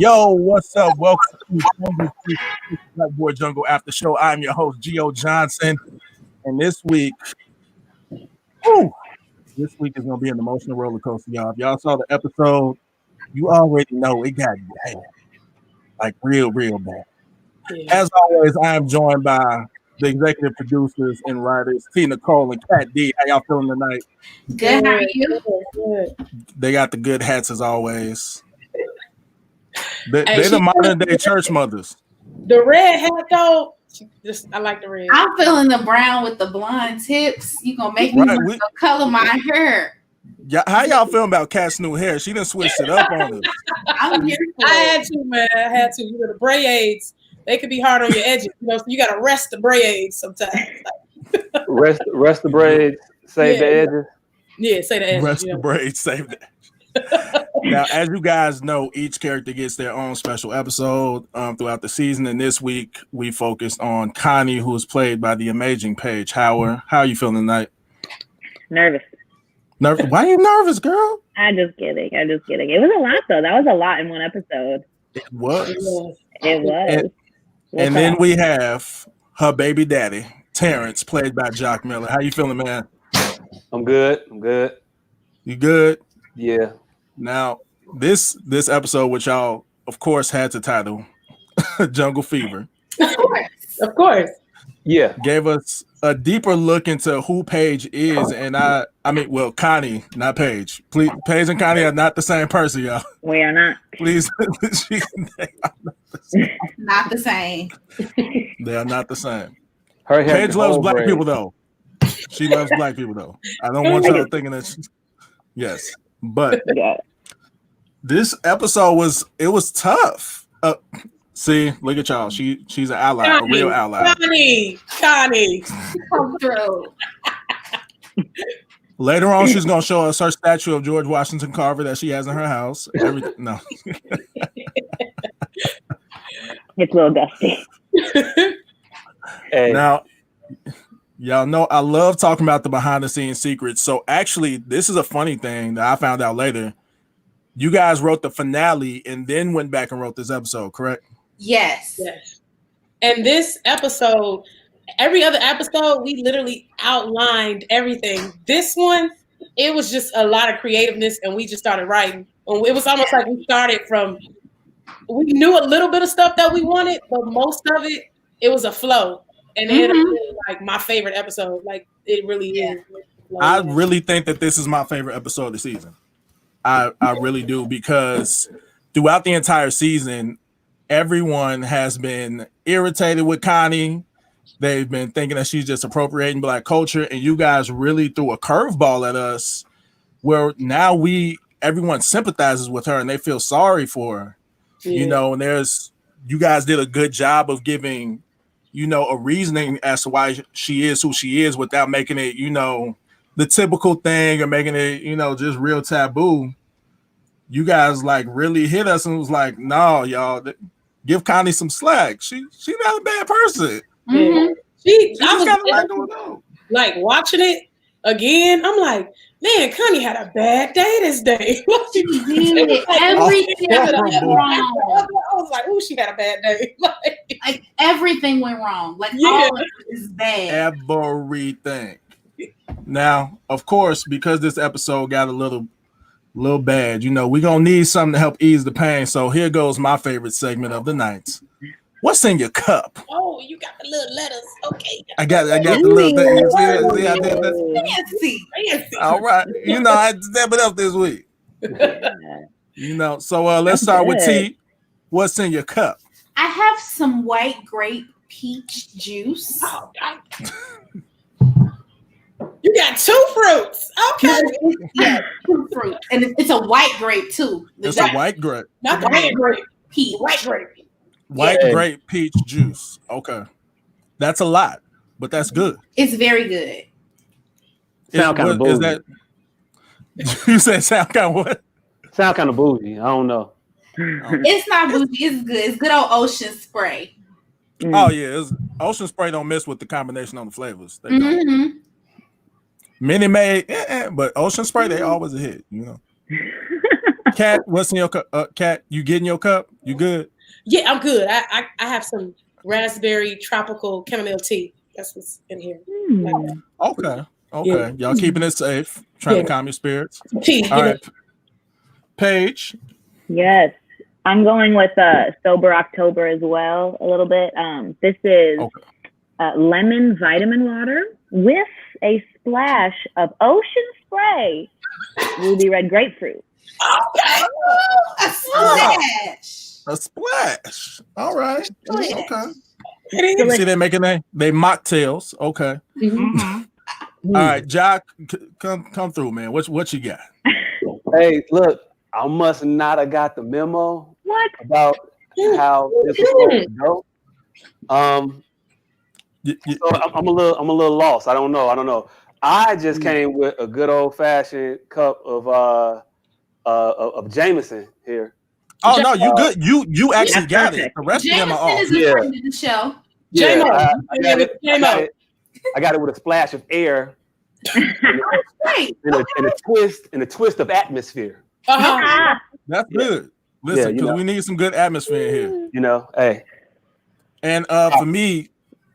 Yo, what's up? Welcome to Blackboard Jungle After Show. I'm your host, GIo Johnson, and this week is gonna be an emotional roller coaster, y'all. If y'all saw the episode, you already know it got bad, like real bad. Yeah. As always, I am joined by the executive producers and writers, T. Nicole and Kat D. How y'all feeling tonight? Good. How are you? Good. They got the good hats as always. They're the modern day church mothers. The red hat though, I like the red. I'm feeling the brown with the blonde tips. You gonna make me want to color my hair. Yeah, how y'all feeling about Kat's new hair? She done switched it up on us. I'm here for it. I had to, man. I had to. You know, the braids, they could be hard on your edges. You know, so you gotta rest the braids sometimes. rest the braids, save the edges. Yeah, say the edges. Rest the braids, save the edges. Now, as you guys know, each character gets their own special episode throughout the season, and this week we focused on Connie, who is played by the amazing Paige Howard. How are you feeling tonight? Nervous. Nervous? Why are you nervous, girl? I'm just kidding. It was a lot, though. That was a lot in one episode. It was. It was. And then we have her baby daddy, Terrence, played by Jock Miller. How you feeling, man? I'm good. You good? Yeah. Now, this episode, which y'all, of course, had to title Jungle Fever. Of course. Yeah. Gave us a deeper look into who Paige is. And Connie, not Paige. Please, Paige and Connie are not the same person, y'all. We are not. Please. Not the same. They are not the same. Paige loves black people, though. She loves black people, though. I don't want y'all thinking that yes. But this episode was tough. See, look at y'all. She's an ally, a real ally. Connie. Come through. Later on, she's gonna show us her statue of George Washington Carver that she has in her house. No. It's a little dusty. Hey. Now, y'all know I love talking about the behind the scenes secrets. So actually, this is a funny thing that I found out later. You guys wrote the finale and then went back and wrote this episode, correct? Yes. And this episode, every other episode, we literally outlined everything. This one, it was just a lot of creativeness, and we just started writing. It was almost like we started from. We knew a little bit of stuff that we wanted, but most of it was a flow. And it ended up being like my favorite episode. Like it really is. I really think that this is my favorite episode of the season. I really do, because throughout the entire season, everyone has been irritated with Connie. They've been thinking that she's just appropriating black culture, and you guys really threw a curveball at us where now everyone sympathizes with her and they feel sorry for her. Yeah. You know, and you guys did a good job of giving a reasoning as to why she is who she is without making it, the typical thing or making it, just real taboo. You guys like really hit us and was like, no, y'all, give Connie some slack. She's not a bad person. Mm-hmm. I was like watching it again. I'm like, man, Connie had a bad day this day. Everything went wrong. I was like, oh, she had a bad day. Like everything went wrong. Like all of it is bad. Everything. Now, of course, because this episode got a little bad, we're gonna need something to help ease the pain. So here goes my favorite segment of the night. What's in your cup? Oh, you got the little letters. Okay. I got the little thing. Fancy. All right. I had to step it up this week. So let's start with T. What's in your cup? I have some white grape peach juice. Oh, you got two fruits. Okay. Yeah, two fruit. And it's a white grape too. It's a white grape. Not the white grape. Peach. White grape. White grape peach juice. Okay. That's a lot, but that's good. It's very good. Sound kind of bougie. Is that, you said sound kind of what? Sound kind of bougie. I don't know. It's not bougie. It's good. It's good old Ocean Spray. Oh, yeah. Ocean Spray don't mess with the combination on the flavors. They Minute Maid, but Ocean Spray, they always a hit, Kat, what's in your cup? Kat, you getting your cup? You good? Yeah, I'm good. I have some raspberry tropical chamomile tea. That's what's in here. Okay. Yeah. Y'all keeping it safe, trying to calm your spirits. Tea. All right. Paige. Yes. I'm going with Sober October as well, a little bit. This is lemon vitamin water with a splash of ocean spray, ruby red grapefruit. Okay. A splash. A splash. All right. Okay. It See, they're making they mocktails. Okay. Mm-hmm. All right, Jock, come through, man. What you got? Hey, look, I must not have got the memo. What? About how this was supposed to go. So I'm a little lost. I don't know. I just came with a good old fashioned cup of Jameson here. Oh no, you good. You actually got it. The rest of them are off. Jameson is a friend of the show. Yeah, I got it with a splash of air and a twist of atmosphere. That's good. Listen, because we need some good atmosphere here. You know, hey. And for me,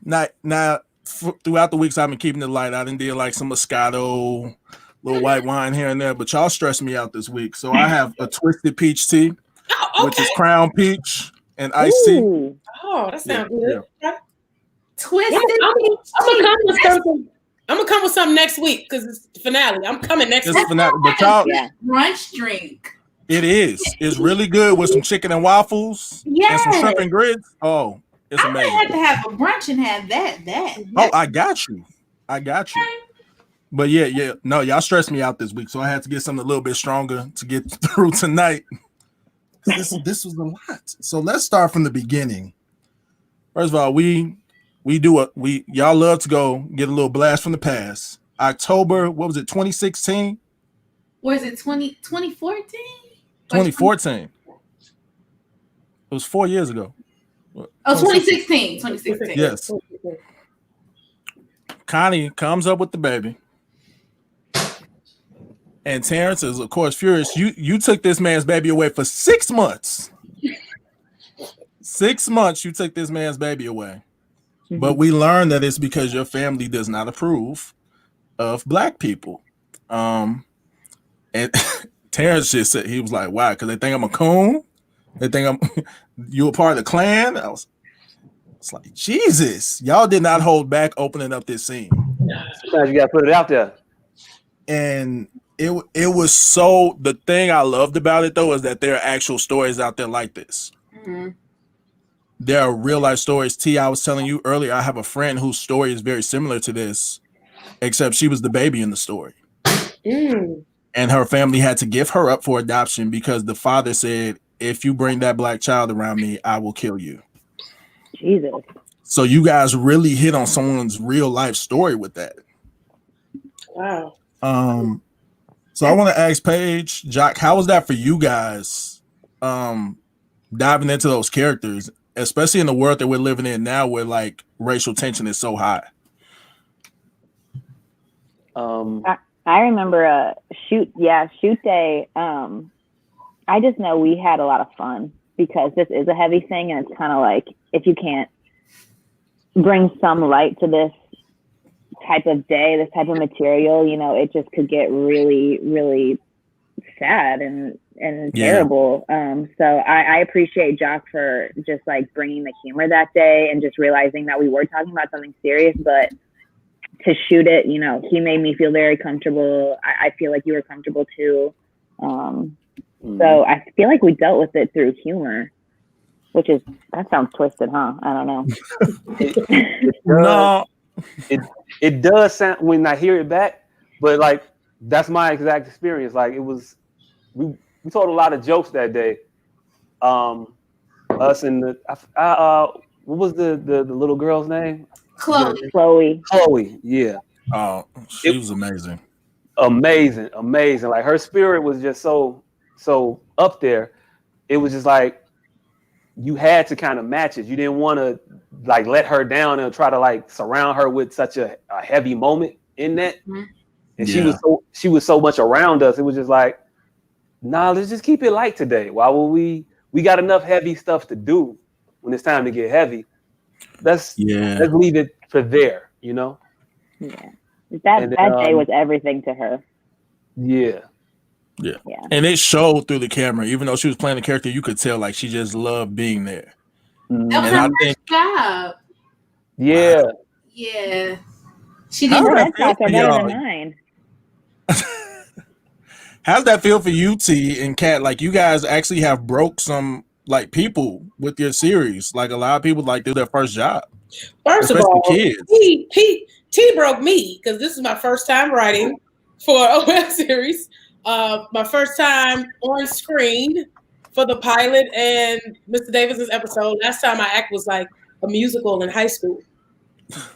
throughout the weeks I've been keeping it light. I done did like some Moscato, little white wine here and there, but y'all stressed me out this week. So I have a twisted peach tea, which is crown peach and iced tea. Oh, that sounds good. Yeah. Twisted peach tea. I'm gonna come with something next week because it's the finale. I'm coming next week. Finale, but y'all, brunch drink. It is. It's really good with some chicken and waffles and some shrimp and grits. Oh, it's amazing. I had to have a brunch and have that. Oh, I got you. But yeah. No, y'all stressed me out this week, so I had to get something a little bit stronger to get through tonight. This was a lot. So let's start from the beginning. First of all, y'all love to go get a little blast from the past. October, what was it, 2016? Was it 2014? 2014. It was 4 years ago. Oh, 2016. 2016. Yes. Connie comes up with the baby. And Terrence is, of course, furious. You took this man's baby away for 6 months. 6 months you took this man's baby away. Mm-hmm. But we learned that it's because your family does not approve of black people. And Terrence just said, he was like, why? Because they think I'm a coon? They think you a part of the Klan? It's like, Jesus, y'all did not hold back opening up this scene. Sometimes you got to put it out there. And it was so, the thing I loved about it, though, is that there are actual stories out there like this. Mm-hmm. There are real life stories. T, I was telling you earlier, I have a friend whose story is very similar to this, except she was the baby in the story. And her family had to give her up for adoption because the father said, if you bring that black child around me, I will kill you. Jesus. So you guys really hit on someone's real life story with that. Wow. So I want to ask Paige, Jock, how was that for you guys diving into those characters, especially in the world that we're living in now where like racial tension is so high? I remember shoot day. I just know we had a lot of fun because this is a heavy thing, and it's kind of like if you can't bring some light to this type of day, this type of material, you know, it just could get really, really sad and terrible. So I appreciate Jock for just like bringing the humor that day and just realizing that we were talking about something serious, but to shoot it, you know, he made me feel very comfortable. I feel like you were comfortable too. So I feel like we dealt with it through humor, which is, that sounds twisted, huh? I don't know. It does sound when I hear it back, but like that's my exact experience. Like it was, we told a lot of jokes that day. Us and what was the little girl's name? Chloe. Yeah. Oh, she was amazing. Amazing. Like her spirit was just so up there. It was just like you had to kind of match it. You didn't want to like let her down and try to like surround her with such a heavy moment in that. Mm-hmm. And she was so much around us. It was just like nah, let's just keep it light today. Why would we got enough heavy stuff to do when it's time to get heavy. Let's leave it for there, you know? Yeah. That day was everything to her. Yeah. And it showed through the camera. Even though she was playing the character, you could tell like she just loved being there. That was her first job. Yeah. Wow. Yeah. She Her didn't headshots are better than mine. How's that feel for you, T and Kat? Like you guys actually have broke some like people with your series. Like a lot of people like do their first job. First of all, kids. T broke me because this is my first time writing for a web series. My first time on screen for the pilot and Mr. Davis's episode. Last time I act was like a musical in high school.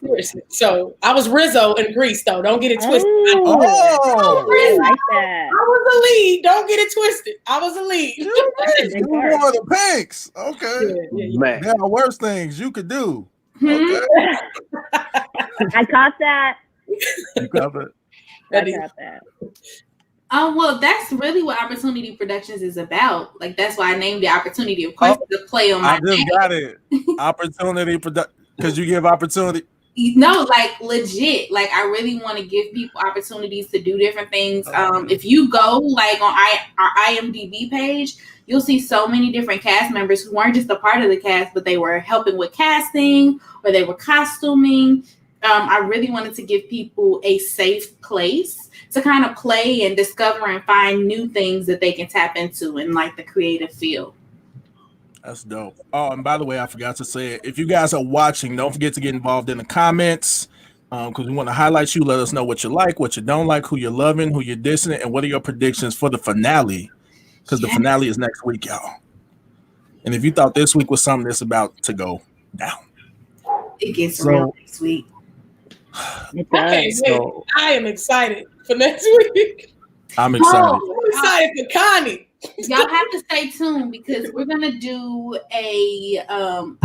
Seriously. So I was Rizzo in Grease, though. Don't get it twisted. I like that. I was the lead. Don't get it twisted. I was the lead. You were one of the pinks. Okay. Man. There are worse things you could do. Mhm. Okay. I caught that. You covered. I got that. Well, that's really what Opportunity Productions is about. Like that's why I named the Opportunity, of course, to play on my I just name. got it. Opportunity because you give opportunity. No, like legit. Like I really want to give people opportunities to do different things. If you go like on our IMDb page, you'll see so many different cast members who weren't just a part of the cast, but they were helping with casting or they were costuming. I really wanted to give people a safe place to kind of play and discover and find new things that they can tap into in like the creative field. That's dope. Oh, and by the way, I forgot to say it. If you guys are watching, don't forget to get involved in the comments because we want to highlight you. Let us know what you like, what you don't like, who you're loving, who you're dissing, and what are your predictions for the finale? Because the finale is next week, y'all. And if you thought this week was something that's about to go down, it gets real next week. Okay, so, I am excited for next week. I'm excited. I'm excited for Connie. Y'all have to stay tuned because we're gonna do a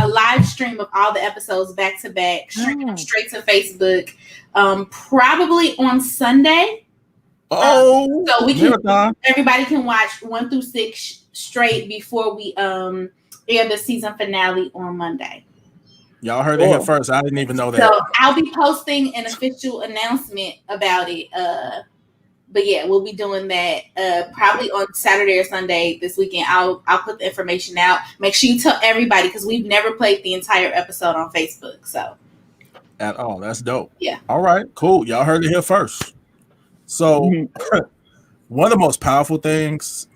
live stream of all the episodes back to back, straight to Facebook, probably on Sunday. So everybody can watch 1 through 6 straight before we air the season finale on Monday. Y'all heard it here first. I didn't even know that. So I'll be posting an official announcement about it. But yeah, we'll be doing that probably on Saturday or Sunday this weekend. I'll put the information out. Make sure you tell everybody because we've never played the entire episode on Facebook. So at all, that's dope. Yeah. All right, cool. Y'all heard it here first. So one of the most powerful things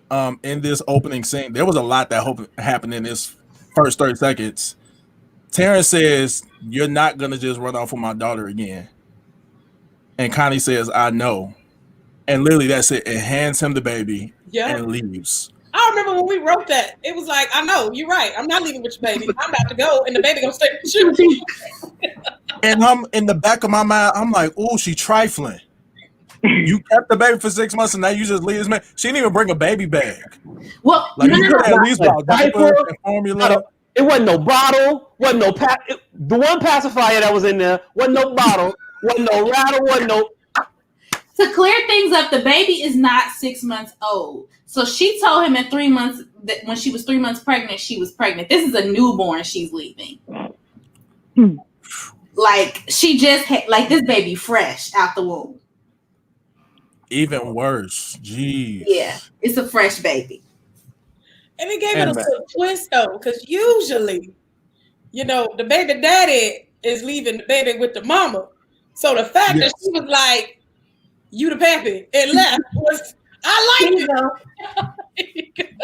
in this opening scene, there was a lot that happened in this first 30 seconds. Terrence says, "You're not gonna just run off with my daughter again." And Connie says, "I know." And literally that's it. It hands him the baby and leaves. I remember when we wrote that. It was like, I know, you're right. I'm not leaving with your baby. I'm about to go, and the baby gonna stay with you. And I'm in the back of my mind, I'm like, "Oh, she trifling. You kept the baby for 6 months, and now you just leave this man." She didn't even bring a baby bag. Well, like you could at least brought diapers and formula. It wasn't no bottle. Wasn't no the one pacifier that was in there. Wasn't no bottle. Wasn't no rattle. Wasn't no. To clear things up, the baby is not 6 months old. So she told him in 3 months that when she was 3 months pregnant, she was pregnant. This is a newborn she's leaving. Like she just had like this baby fresh out the womb. Even worse. Jeez. Yeah, it's a fresh baby. And it gave it a little twist though, because usually, the baby daddy is leaving the baby with the mama. So the fact that she was like, "You the pappy," and left was I like it.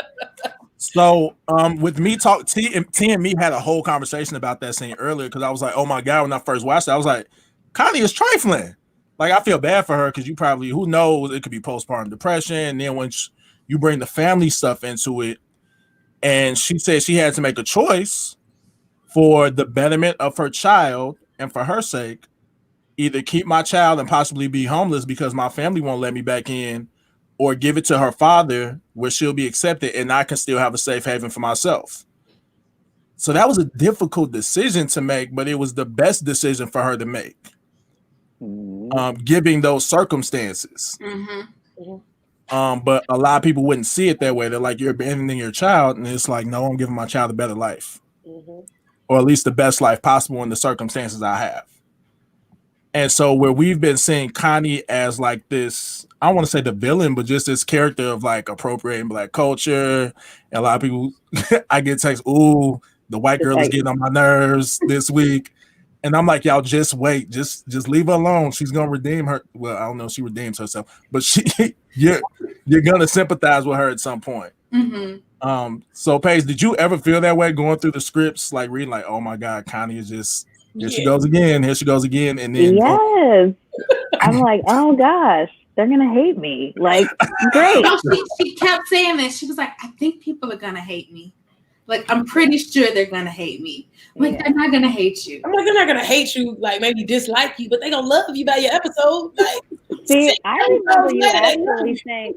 So with me T and me had a whole conversation about that scene earlier because I was like, "Oh my God," when I first watched it, I was like, Connie is trifling. Like I feel bad for her because you probably, who knows, it could be postpartum depression. And then when you bring the family stuff into it, and she said she had to make a choice for the betterment of her child and for her sake, either keep my child and possibly be homeless because my family won't let me back in, or give it to her father where she'll be accepted and I can still have a safe haven for myself. So that was a difficult decision to make, but it was the best decision for her to make, given those circumstances. But a lot of people wouldn't see it that way. They're like, you're abandoning your child, and it's like, no, I'm giving my child a better life, or at least the best life possible in the circumstances I have. And so where we've been seeing Connie as like this, I don't want to say the villain, but just this character of like appropriating Black culture. And a lot of people, I get texts, ooh, the white girl is getting on my nerves this week. And I'm like, y'all just wait, just leave her alone. She's gonna redeem her. Well, I don't know if she redeems herself, but you're gonna sympathize with her at some point. So Paige, did you ever feel that way going through the scripts, like reading, like, oh my God, Connie is just here she goes again, and then yes, I'm like, oh gosh, they're gonna hate me. Like, great. No, she kept saying this. She was like, I think people are gonna hate me. Like, I'm pretty sure they're gonna hate me. Like, they're not gonna hate you. I'm like, they're not gonna hate you, like maybe dislike you, but they gonna love you by your episode. Like, see, I remember you actually saying.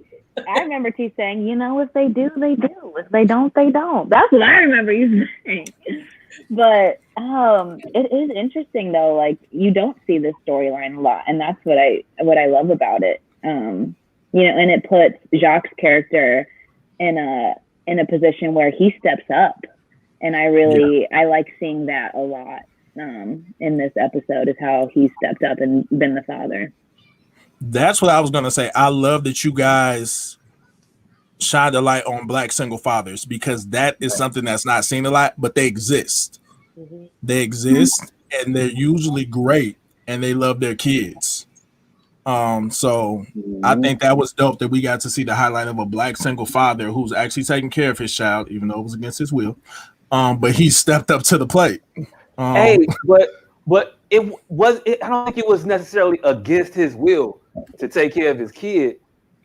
I remember T saying, you know, if they do, they do. If they don't, they don't. That's what I remember you saying. But it is interesting though. Like, you don't see this storyline a lot, and that's what I love about it. You know, and it puts Jacques' character in a position where he steps up, and I like seeing that a lot in this episode, is how he stepped up and been the father. That's what I was gonna say. I love that you guys shine the light on Black single fathers, because that is something that's not seen a lot, but they exist. They exist, and they're usually great, and they love their kids. So I think that was dope that we got to see the highlight of a Black single father who's actually taking care of his child, even though it was against his will. But he stepped up to the plate. Hey, but it was. I don't think it was necessarily against his will to take care of his kid.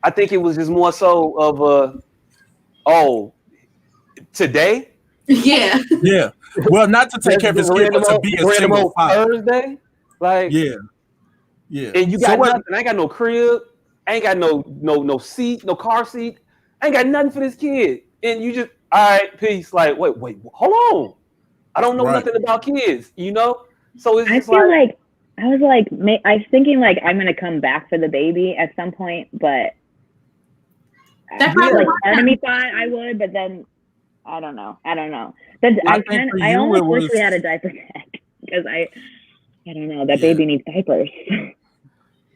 I think it was just more so of today. Yeah. Yeah. Well, not to take care of his kid, but to be a single father. Thursday, like yeah. And you got nothing. I ain't got no crib. I ain't got no seat, no car seat. I ain't got nothing for this kid. And you just, all right, peace. Like, wait, hold on. I don't know nothing about kids, you know? So it's just I was thinking like I'm gonna come back for the baby at some point, but part of me thought I would, but then I don't know. But I almost wish we had a diaper tech, because I don't know, that baby needs diapers.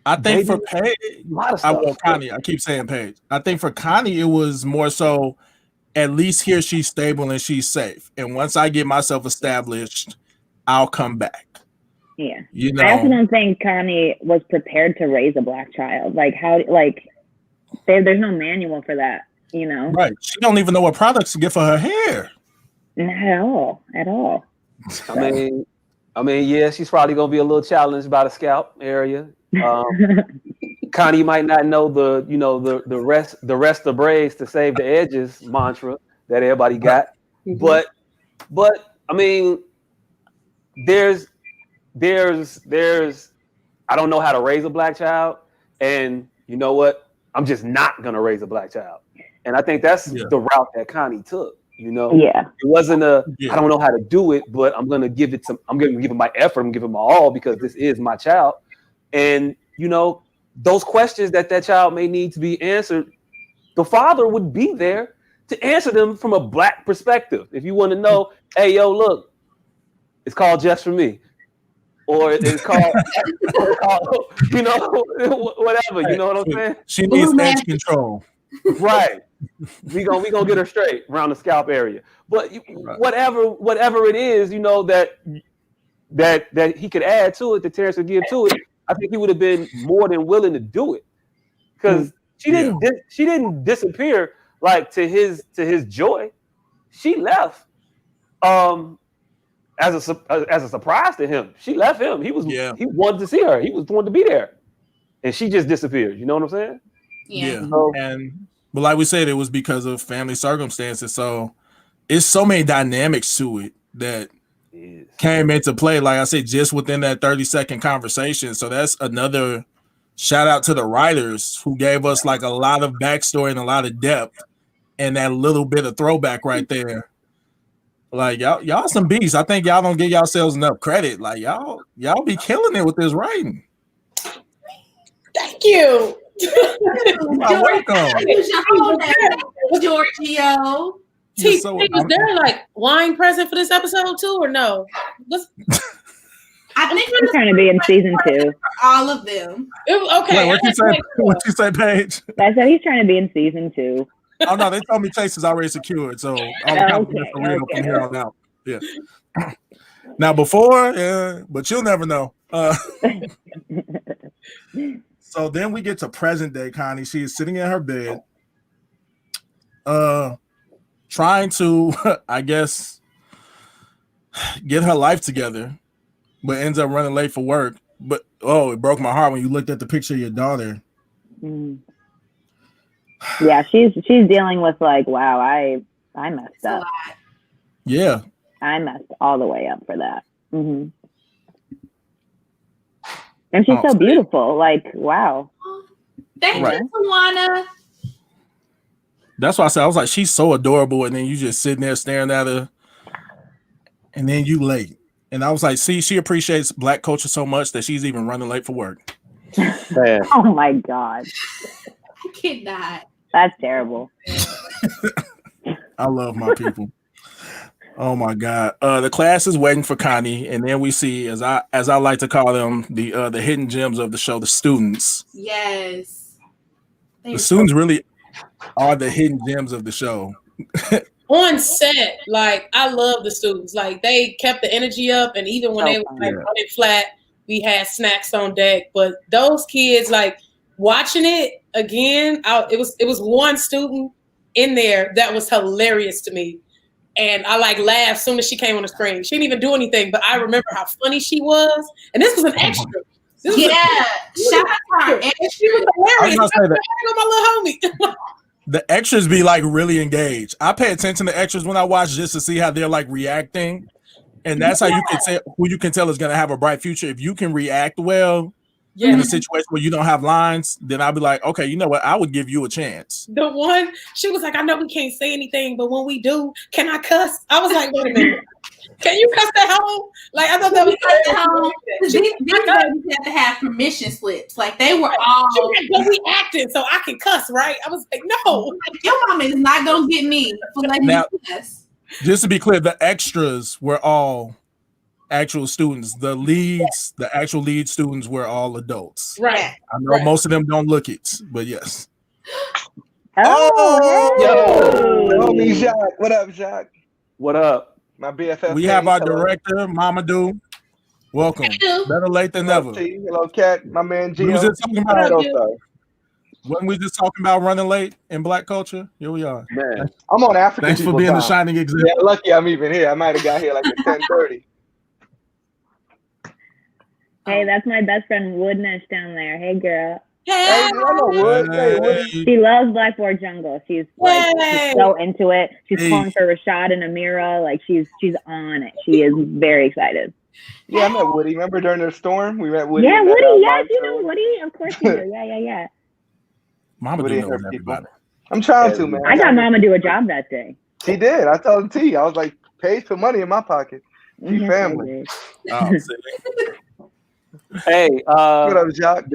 I think for Paige, Connie, I keep saying Paige. I think for Connie, it was more so, at least here she's stable and she's safe. And once I get myself established, I'll come back. Yeah. You know, I also don't think Connie was prepared to raise a Black child. Like, how, like, there's no manual for that, you know? Right. She don't even know what products to get for her hair. Not at all. I mean, yeah, she's probably gonna be a little challenged by the scalp area. Connie might not know the rest of braids to save the edges mantra that everybody got, but I mean, there's I don't know how to raise a Black child, and you know what? I'm just not gonna raise a Black child, and I think that's the route that Connie took. You know, it wasn't I don't know how to do it, but I'm gonna give it my effort. I'm gonna give it my all, because this is my child. And you know, those questions that child may need to be answered, the father would be there to answer them from a Black perspective. If you want to know, hey, yo, look, it's called Just For Me, or it's called, you know, whatever. You know what I'm saying? She needs edge control. Right. We gonna get her straight around the scalp area. But whatever it is, you know, that he could add to it, that Terrence could give to it, I think he would have been more than willing to do it, because she didn't disappear like to his joy. She left as a surprise to him. She left him. He wanted to see her. He wanted to be there, and she just disappeared. You know what I'm saying? Yeah. But like we said, it was because of family circumstances. So it's so many dynamics to it that came into play. Like I said, just within that 30-second conversation. So that's another shout out to the writers who gave us like a lot of backstory and a lot of depth, and that little bit of throwback right there. Like y'all some beasts. I think y'all don't give yourselves enough credit. Like y'all be killing it with this writing. Thank you. welcome. Giorgio. Was there like wine present for this episode too, or no? I think he's trying to be in season 2. For all of them. Okay. Wait, what you say, Paige? I said he's trying to be in season 2. Oh no, they told me Chase is already secured, so all the compliments for real from here on out. Yeah. Now before, yeah, but you'll never know. So then we get to present day Connie. She is sitting in her bed, trying to, I guess, get her life together, but ends up running late for work. But it broke my heart when you looked at the picture of your daughter. Mm. Yeah, she's dealing with like, wow, I messed up. Yeah, I messed all the way up for that. Mm-hmm. And she's so beautiful. Like, wow. Thank you, Tawana. That's why I was like, she's so adorable, and then you just sitting there staring at her, and then you late. And I was like, see, she appreciates Black culture so much that she's even running late for work. Oh my God. I cannot. That's terrible. I love my people. Oh my God. The class is waiting for Connie, and then we see, as I like to call them, the hidden gems of the show, the students. Yes. The students really are the hidden gems of the show. On set, like, I love the students. Like, they kept the energy up, and even when they were like running flat, we had snacks on deck. But those kids, like, watching it again, it was one student in there that was hilarious to me. And I like laughed as soon as she came on the screen. She didn't even do anything, but I remember how funny she was. And this was an extra. Shout out to our extra. She was hilarious. I was my little homie. The extras be like really engaged. I pay attention to extras when I watch just to see how they're like reacting. And that's how you can tell who you can tell is going to have a bright future. If you can react well in a situation where you don't have lines, then I'll be like, okay, you know what? I would give you a chance. The one, she was like, I know we can't say anything, but when we do, can I cuss? I was like, wait a minute. Can you cuss at home? Like, I thought that was at home. These babies have to have permission slips. Like, they were all. But we acting, so I can cuss, right? I was like, no. Your mama is not going to get me for letting me cuss. Just to be clear, the extras were all actual students. The actual lead students were all adults. Right. I know most of them don't look it, but yes. Homie Jacques. What up, Jacques? What up? My BFF. We have our director, Mamadou. Welcome. Better late than never. Hello, Cat. My man Gio. We was just talking about running late in Black culture. Here we are. Man, I'm on African. Thanks for being the shining example. Yeah, lucky I'm even here. I might have got here like at 10:30. Hey, that's my best friend Woodnesh down there. Hey, girl. Hey, Wood. She loves Blackboard Jungle. She's she's so into it. She's calling for Rashad and Amira. Like she's on it. She is very excited. Yeah, I met Woody. Remember during the storm? We met Woody. Yeah, Woody. Yes, you know Woody. Of course you do. Yeah. Mama do know everybody. I'm trying to, man. I got Mama do a job that day. She did. I told T. I was like, Paige put money in my pocket. She family. Hey, what up, Jacques?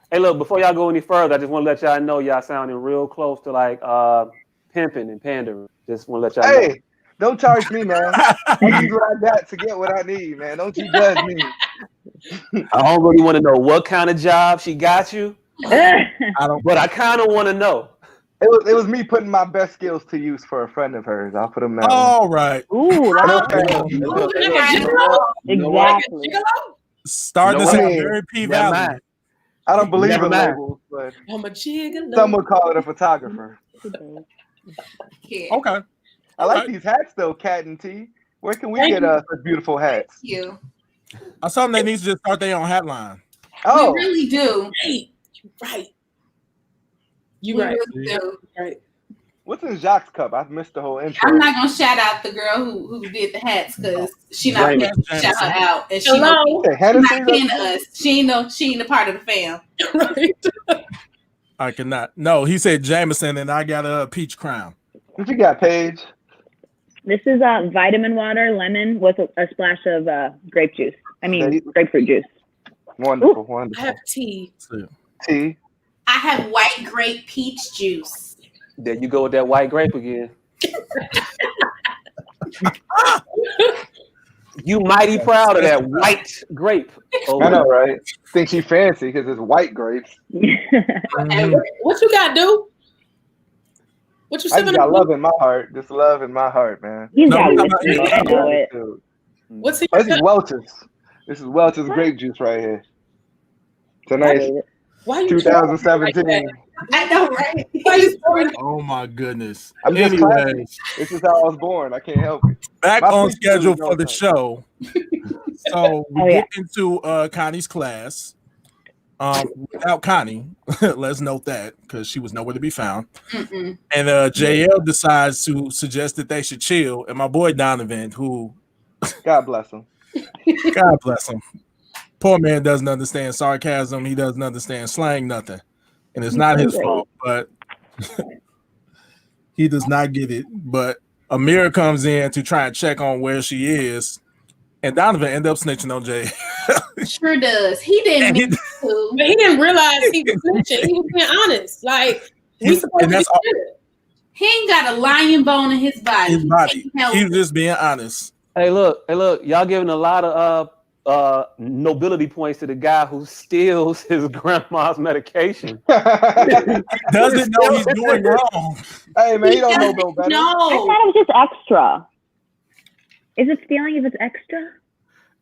Hey, look, before y'all go any further, I just want to let y'all know y'all sounding real close to like pimping and pandering. Just want to let y'all know. Hey, don't charge me, man. I use what I got to get what I need, man. Don't you judge me. I don't really want to know what kind of job she got you. But I kind of want to know. It was me putting my best skills to use for a friend of hers. I'll put them that All right. Ooh, exactly. Starting to sound very P-Valley. I don't believe in labels, but some would call it a photographer. Okay. I like these hats though, Cat and T. Where can we get such beautiful hats? Thank you. I saw them they need to just start their own hat line. Oh, we really do. Right. You right. Really do. Right. What's in Jacques' cup? I've missed the whole intro. I'm not gonna shout out the girl who did the hats because she not gonna shout her out, and she not kin to us. She ain't a part of the fam. Right. I cannot. No, he said Jameson, and I got a peach crown. What you got, Paige? This is vitamin water, lemon with a splash of grape juice. I mean, grapefruit juice. Wonderful, wonderful. I have tea. Tea. I have white grape peach juice. There you go with that white grape again. You mighty proud of that white grape. Oh, I know, right? Think she fancy because it's white grapes. What you got, dude? What you I sipping just got on? love in my heart. Just love in my heart, man. You No, got no, listeners. no, I know it. Dude. What's he? Oh, this is Welch's. This is Welch's grape juice right here. It's a nice Why you 2017. I know, right? Why you pouring- Oh my goodness. I'm just classy. Anyways, This is how I was born. I can't help it. back My on picture schedule is for the okay. show. So we Oh, yeah. get into Connie's class. Without Connie, let's note that because she was nowhere to be found. Mm-mm. And JL decides to suggest that they should chill. And my boy Donovan, who God bless him. God bless him, poor man doesn't understand sarcasm. He doesn't understand slang, nothing. And it's not his fault, but he does not get it. But Amira comes in to try and check on where she is. And Donovan ended up snitching on Jay. Sure does. He didn't mean to. But he didn't realize he was snitching. He was being honest. Like we supposed to be that's all, good. He ain't got a lion bone in his body. his body. Can't help He's it. just being honest. Hey, look, y'all giving a lot of nobility points to the guy who steals his grandma's medication. Doesn't know he's doing wrong. Hey, man, He you don't know doesn't no better. I know. thought it was just extra. Is it stealing if it's extra?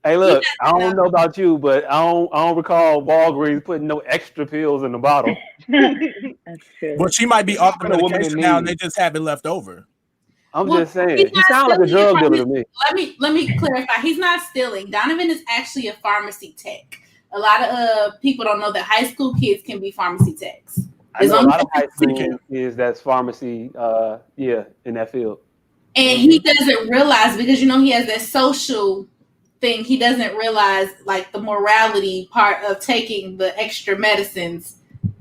Hey, look, I don't know about you, but I don't recall Walgreens putting no extra pills in the bottle. That's true. But she might be off the What a woman in medication now, and need. they just have it left over. I'm Well, just saying, he's he not sounds like a stealing drug from dealer to me. Let me clarify. He's not stealing. Donovan is actually a pharmacy tech. A lot of people don't know that high school kids can be pharmacy techs. I know a long lot of as high school kids that's pharmacy, in that field. And he doesn't realize because he has that social thing. He doesn't realize like the morality part of taking the extra medicines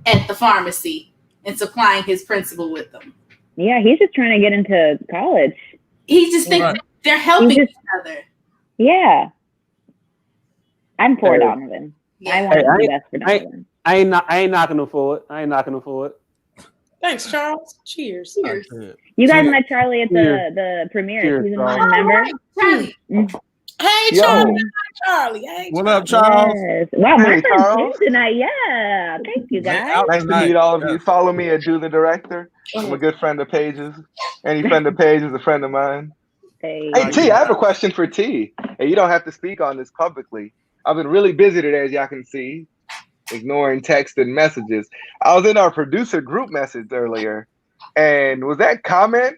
at the pharmacy and supplying his principal with them. Yeah, he's just trying to get into college. He just thinks Right. they're helping He just- each other. Yeah. I'm for Hey. Donovan. I Yeah. want Hey, to be best for Donovan. I ain't knocking them for it. Thanks, Charles. Cheers. Cheers. You guys Cheers. met Charlie at the premiere. Cheers, Season Charles. 1, remember? All right, Charlie. Hey, Yo. Charlie. Charlie. Hey, What up, Charles? Yes. Wow, my Hey, friend's Charles. here tonight. Yeah. Thank you, Man, guys. out Nice to tonight. meet all of Yeah. you. Follow me at Do the Director. I'm a good friend of Paige's. Any friend of Paige is a friend of mine. Hey. Hey, T, I have a question for T. And you don't have to speak on this publicly. I've been really busy today, as y'all can see, ignoring text and messages. I was in our producer group message earlier, and was that comment?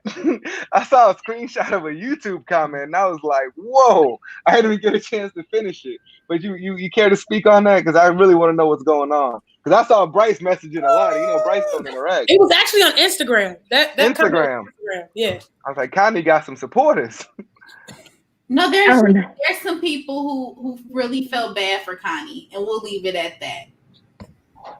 I saw a screenshot of a YouTube comment, and I was like, whoa, I didn't even get a chance to finish it. But you care to speak on that? Because I really want to know what's going on. Because I saw Bryce messaging a lot. Bryce don't interact. It was actually on Instagram. That comment was Instagram. Instagram. Yeah. I was like, Connie got some supporters. No, Oh, there's no. some people who really felt bad for Connie, and we'll leave it at that.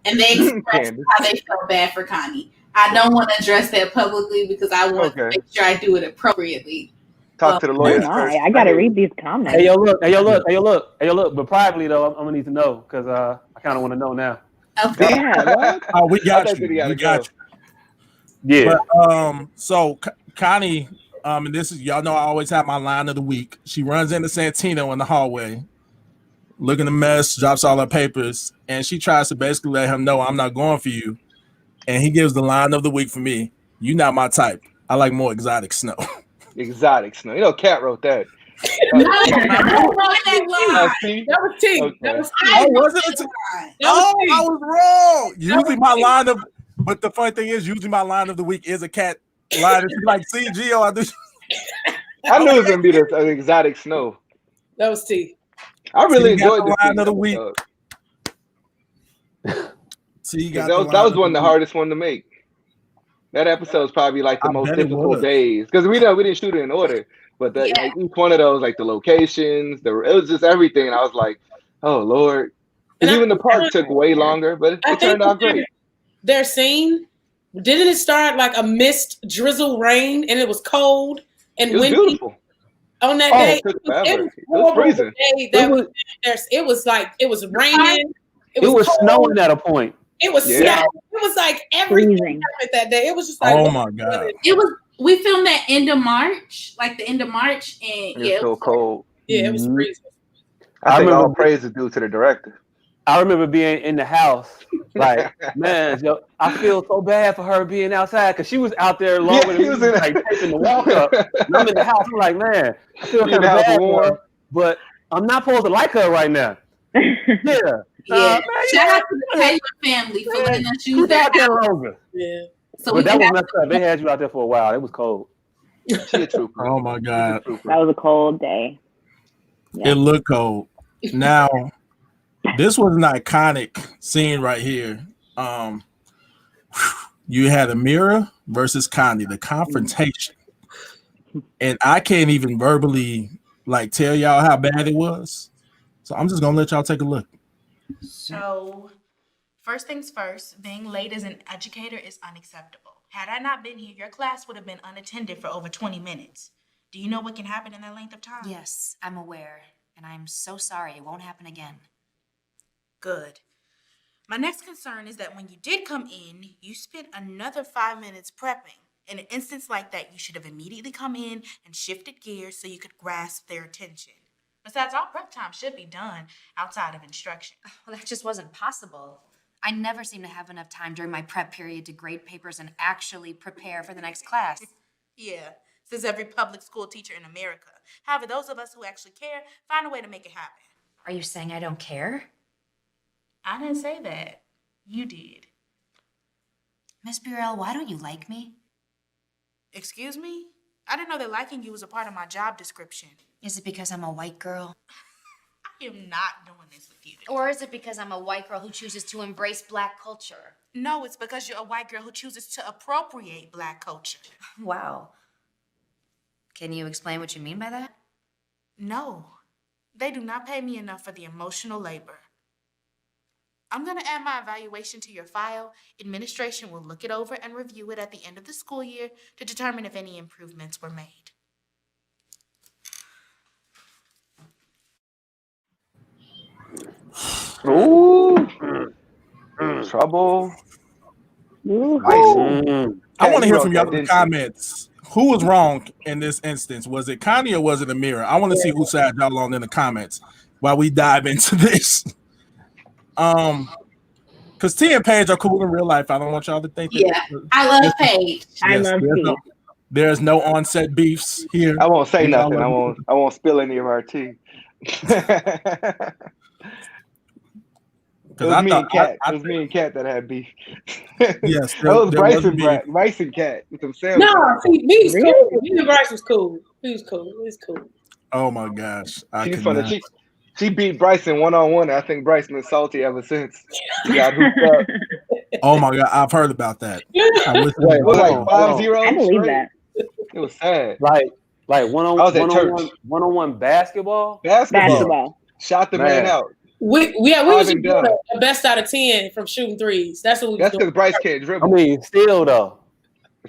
And they expressed Candace. how they felt bad for Connie. I don't want to address that publicly because I want to Okay. make sure I do it appropriately. Talk to the Oh lawyers my, first. I gotta read these comments. Hey, yo, look. But privately though, I'm gonna need to know because I kind of want to know now. Okay. Yeah, what? Oh, we got thought you. that he gotta We got go. you. Yeah. But so Connie, and this is y'all know I always have my line of the week. She runs into Santino in the hallway, looking a mess, drops all her papers, and she tries to basically let him know I'm not going for you. And he gives the line of the week for me. You not my type. I like more exotic snow. Exotic snow. Cat wrote that. No, I wrote that line. T? That was T. Okay. That was T. I Oh, wrote was it? that line. That was Oh, T. I was wrong. Usually my line of, but the funny thing is, usually my line of the week is a cat line. It's like, see, Gio, I do. I knew it was gonna be the exotic snow. That was T. I really you got enjoyed the this line of the week. episode. See, you 'Cause got that was one of the hardest one to make. That episode is probably like the I most bet it difficult was. days because we didn't shoot it in order, but Yeah. like each one of those, like the locations, it was just everything. And I was like, oh Lord, And because even I- the park took way longer, but I it turned out think great. their scene, didn't it start like a mist, drizzle, rain, and it was cold and It was windy beautiful. on that Oh, day? it took forever. It was horrible freezing. day that it was like it was raining. It was snowing at a point. It was Yeah. snow. It was like everything Freezing. happened that day. It was just like, Oh my God. We filmed that end of March, like the end of March, and It's so cold. yeah, it was freezing. I think remember all praise is due to the director. I remember being in the house, like, man, yo, I feel so bad for her being outside because she was out there longer than he me, was in like taping the walk up. And I'm in the house. I'm like, man, I feel He kind in of the house bad for warm. her, but I'm not supposed to like her right now. Yeah. Yeah. Man, Shout out to the Taylor family for letting us use who's out that there house. longer? Yeah. So But we that can was have messed up. They had you out there for a while. It was cold. She a trooper. Oh my God. That was a cold day. Yeah. It looked cold. Now, this was an iconic scene right here. You had Amira versus Connie, the confrontation. And I can't even verbally like tell y'all how bad it was. So I'm just gonna let y'all take a look. So, first things first, being late as an educator is unacceptable. Had I not been here, your class would have been unattended for over 20 minutes. Do you know what can happen in that length of time? Yes, I'm aware, and I'm so sorry. It won't happen again. Good. My next concern is that when you did come in, you spent another 5 minutes prepping. In an instance like that, you should have immediately come in and shifted gears so you could grasp their attention. Besides, all prep time should be done outside of instruction. Well, that just wasn't possible. I never seem to have enough time during my prep period to grade papers and actually prepare for the next class. Yeah, says every public school teacher in America. However, those of us who actually care find a way to make it happen. Are you saying I don't care? I didn't say that. You did. Miss Burrell, why don't you like me? Excuse me? I didn't know that liking you was a part of my job description. Is it because I'm a white girl? I am not doing this with you. Or is it because I'm a white girl who chooses to embrace Black culture? No, it's because you're a white girl who chooses to appropriate Black culture. Wow. Can you explain what you mean by that? No, they do not pay me enough for the emotional labor. I'm going to add my evaluation to your file. Administration will look it over and review it at the end of the school year to determine if any improvements were made. Ooh. Trouble. Ooh. I want to hear from y'all that, in the didn't you? comments. Who was wrong in this instance? Was it Connie or was it Amira? I want to see who side y'all on in the comments while we dive into this. Because T and Paige are cool in real life. I don't want y'all to think that. Yeah, I love Paige. I love T. There's no on-set beefs here. I won't say We all nothing. love I won't spill any of our tea. It was me and Kat. It was me and Kat that had beef. Yes, that was there Bryce wasn't and beef. Bryce and Kat with themselves. No, see, me's cool. Me and Bryce was cool. He was cool. It was cool. Oh my gosh, She's funny. She beat Bryson 1-on-1. I think Bryce been salty ever since. He got hooked up. Oh my god, I've heard about that. I wish It was like 5-0. I believe straight. that. It was sad. Like I was at church. one-on-one basketball. Basketball. Shot the man out. We was I've been doing done. a best out of 10 from shooting threes. That's what we was That's doing. because Bryce can't I dribble. mean, still though.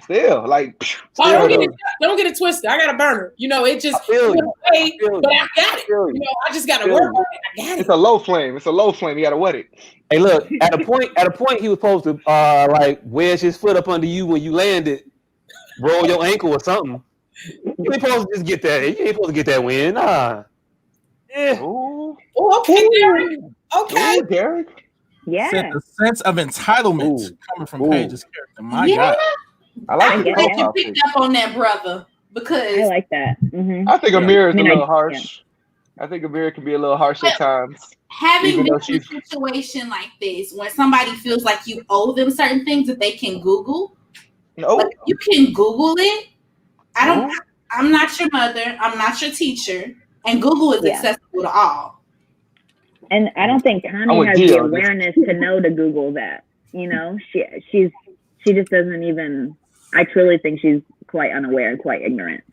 Still, like, Oh, still, don't get it twisted. I got a burner. You know, it just I feel you. hey, I feel you. but I got it. feel you. You know, I just got to Feel work you. on it. I got it's it. a low flame. It's a low flame. You gotta wet it. Hey, look, at a point, he was supposed to like wedge his foot up under you when you landed, roll your ankle or something. You ain't supposed to just get that. You ain't supposed to get that win. Nah. Yeah. Ooh, Oh, okay, Derek. Okay. ooh, Derek. Yeah. the sense of entitlement Ooh. coming from Ooh. Paige's character. My Yeah. god. I like I the get Glad it. you profile picked pic. up on that, brother, because I like that. Mm-hmm. I think Amir is I mean, a little I- harsh. I think Amir can be a little harsh at times. having Even though been in a situation like this, when somebody feels like you owe them certain things that they can Google, No, like you can Google it. I'm not your mother. I'm not your teacher, and Google is Yeah. accessible to all. And I don't think I'm Connie with has Gio. the awareness to know to Google that. You know, she just doesn't even. I truly think she's quite unaware and quite ignorant,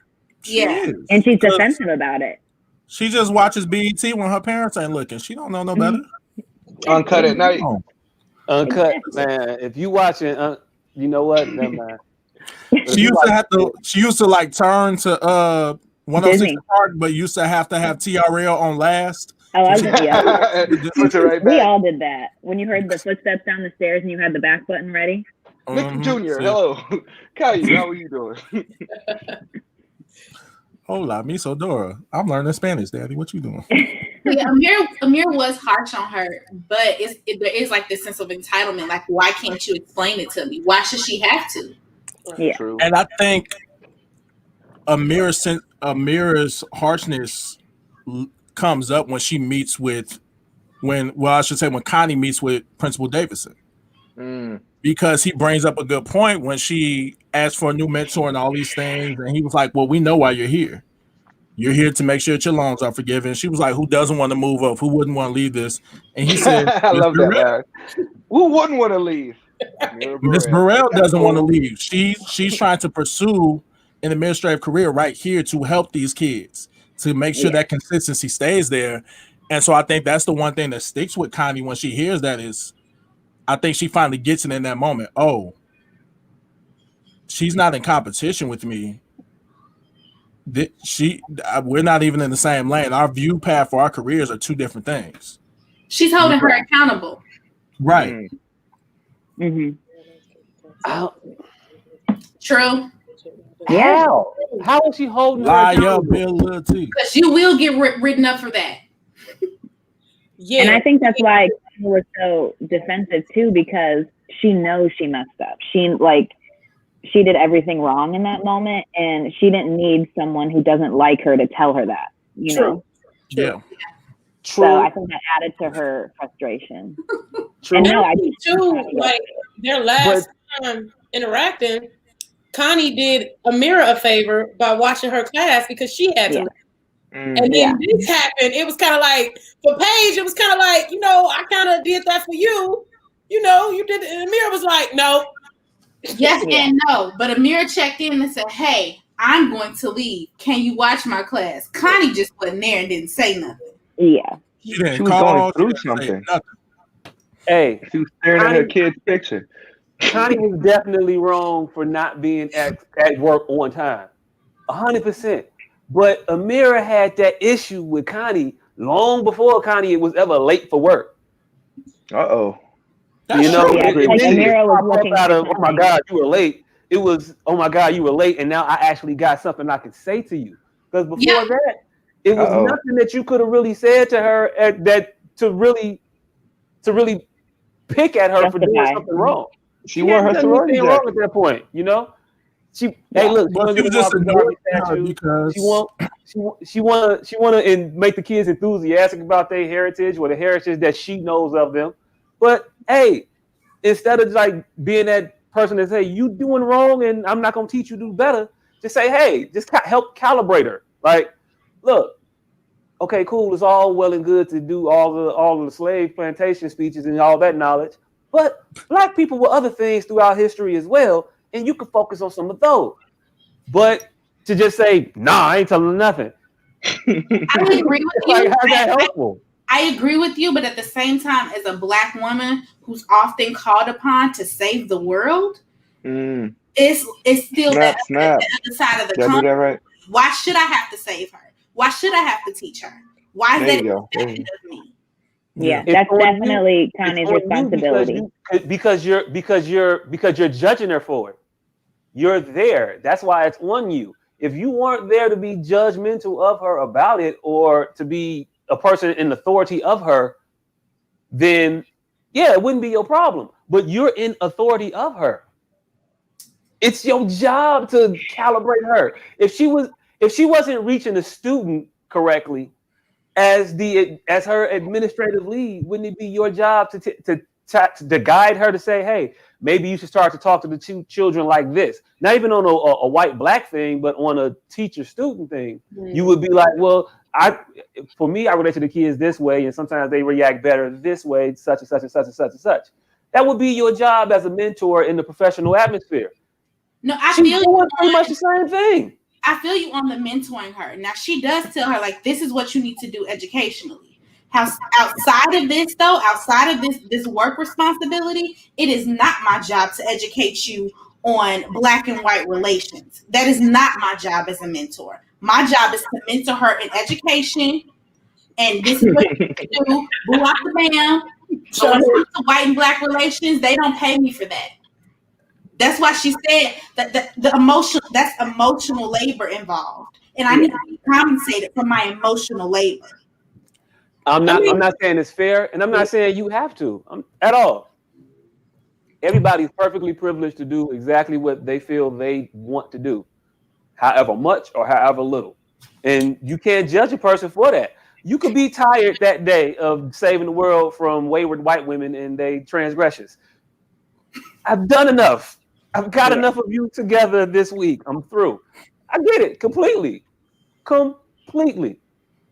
She Yeah. is. and she's 'Cause defensive about it. she just watches BET when her parents ain't looking. She don't know no better. uncut at night. Oh. Uncut, man. If you watching, you know what? Never mind. She used to like turn to 106 Disney. Park, but used to have TRL on last. Oh, I was yeah. Puts it right We back. all did that. When you heard the footsteps down the stairs and you had the back button ready. Mr. Junior, hello. Caillou, how are you doing? Hola, miso Dora. I'm learning Spanish, Daddy. What you doing? Yeah, Amir was harsh on her, but there is like this sense of entitlement. Like, why can't you explain it to me? Why should she have to? Yeah. True. And I think Amira's harshness comes up when she meets with when Connie meets with Principal Davidson. Because he brings up a good point when she asked for a new mentor and all these things, and he was like, well, we know why you're here. You're here to make sure that your loans are forgiven. She was like, who doesn't want to move up? Who wouldn't want to leave this? And he said, I love that, man. Who wouldn't want to leave? Miss Burrell doesn't want to leave. She's trying to pursue an administrative career right here to help these kids, to make sure that consistency stays there. And so I think that's the one thing that sticks with Connie when she hears that is, I think she finally gets it in that moment. Oh, she's not in competition with me. We're not even in the same lane. Our view path for our careers are two different things. She's holding her accountable. Right. Mm-hmm. True. Yeah. How is she holding her Lie up, accountable? Bill Little T. Because you will get written up for that. Yeah. And I think that's why Kim was so defensive too, because she knows she messed up. She did everything wrong in that moment, and she didn't need someone who doesn't like her to tell her that. You know. Yeah. So I think that added to her frustration. True. And no, I too, like their last time interacting, Connie did Amira a favor by watching her class because she had to. And then this happened. It was kind of like for Paige. It was kind of like, I kind of did that for you. You did it. And Amira was like, no. Yes and no. But Amira checked in and said, hey, I'm going to leave. Can you watch my class? Connie just wasn't there and didn't say nothing. Yeah. She didn't She was call, going through she didn't say something. nothing. Hey, She was staring at her kid's picture. Connie was definitely wrong for not being at work on time. 100%. But Amira had that issue with Connie long before Connie was ever late for work. Uh-oh. That's true. Amira was looking out of, oh my God, you were late. It was, oh my God, you were late, and now I actually got something I can say to you. Because before that, it was nothing that you could have really said to her that to really pick at her for doing something wrong. She wore her sorority wrong at that point, Hey, look, she was just annoyed because she wanna and make the kids enthusiastic about their heritage or the heritage that she knows of them. But hey, instead of like being that person that say you doing wrong and I'm not gonna teach you to do better, just say, hey, just help calibrate her. Like, look, okay, cool. It's all well and good to do all the slave plantation speeches and all that knowledge, but Black people were other things throughout history as well, and you can focus on some of those. But to just say, nah, I ain't telling them nothing. I agree with you. Like, how's that helpful? I agree with you, but at the same time, as a Black woman who's often called upon to save the world, it's still that other side of the coin. Right? Why should I have to save her? Why should I have to teach her? Why is that expected of me? Yeah, that's definitely Connie's responsibility. Because you're judging her for it. You're there. That's why it's on you. If you weren't there to be judgmental of her about it or to be a person in authority of her, then it wouldn't be your problem. But you're in authority of her. It's your job to calibrate her. If she wasn't reaching the student correctly as her administrative lead, wouldn't it be your job to guide her to say, hey, maybe you should start to talk to the two children like this? Not even on a white-Black thing, but on a teacher-student thing. You would be like, well, I relate to the kids this way, and sometimes they react better this way, such and such and such and such and such. That would be your job as a mentor in the professional atmosphere. No, I feel you pretty much the same thing. I feel you on the mentoring her. Now she does tell her like this is what you need to do educationally. Outside of this though, outside of this work responsibility, it is not my job to educate you on Black and white relations. That is not my job as a mentor. My job is to mentor her in education, And this is what you do. Boo out the bam. So when it comes to white and black relations, they don't pay me for that. That's why she said that the emotional labor involved. And I need to be compensated for my emotional labor. I'm not saying it's fair, and I'm not saying you have to at all. Everybody's perfectly privileged to do exactly what they feel they want to do, however much or however little. And you can't judge a person for that. You could be tired that day of saving the world from wayward white women and their transgressions. I've done enough. I've got enough of you together this week. I'm through. I get it completely.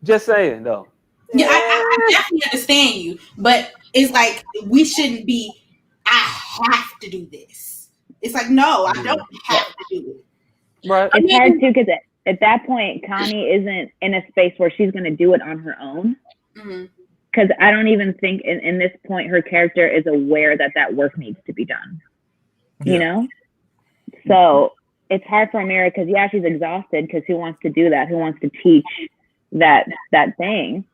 Just saying, though. Yeah, I definitely understand you, but it's like we shouldn't be. I have to do this. It's like no, I don't have to do it. Right. It's hard too because at that point, Connie isn't in a space where she's going to do it on her own. Because I don't even think in this point her character is aware that work needs to be done. You know, so it's hard for Amira because she's exhausted because who wants to do that? Who wants to teach that thing?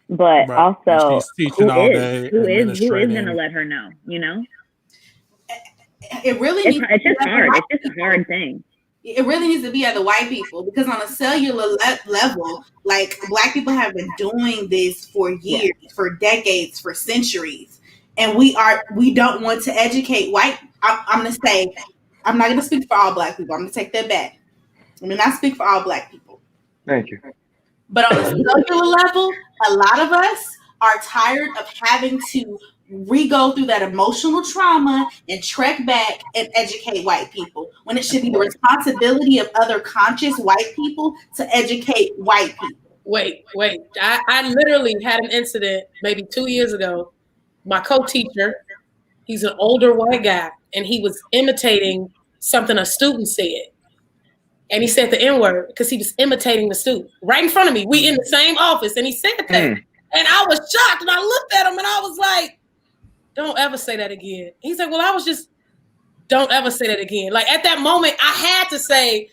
But also, who is going to let her know? You know, it really it's just hard. It's just a hard thing. It really needs to be at the white people because on a cellular level, like black people have been doing this for years, for decades, for centuries, and we don't want to educate white. I'm going to say, I'm not going to speak for all black people. I'm going to take that back. I'm going to not speak for all black people. Thank you. But on a cellular level, a lot of us are tired of having to re-go through that emotional trauma and trek back and educate white people when it should be the responsibility of other conscious white people to educate white people. Wait. I literally had an incident maybe 2 years ago. My co-teacher, he's an older white guy, and he was imitating something a student said. And he said the N-word because he was imitating the student right in front of me. We in the same office, and he said that. And I was shocked, and I looked at him, and I was like, don't ever say that again. He's like, well, I was just, don't ever say that again. Like, at that moment, I had to say,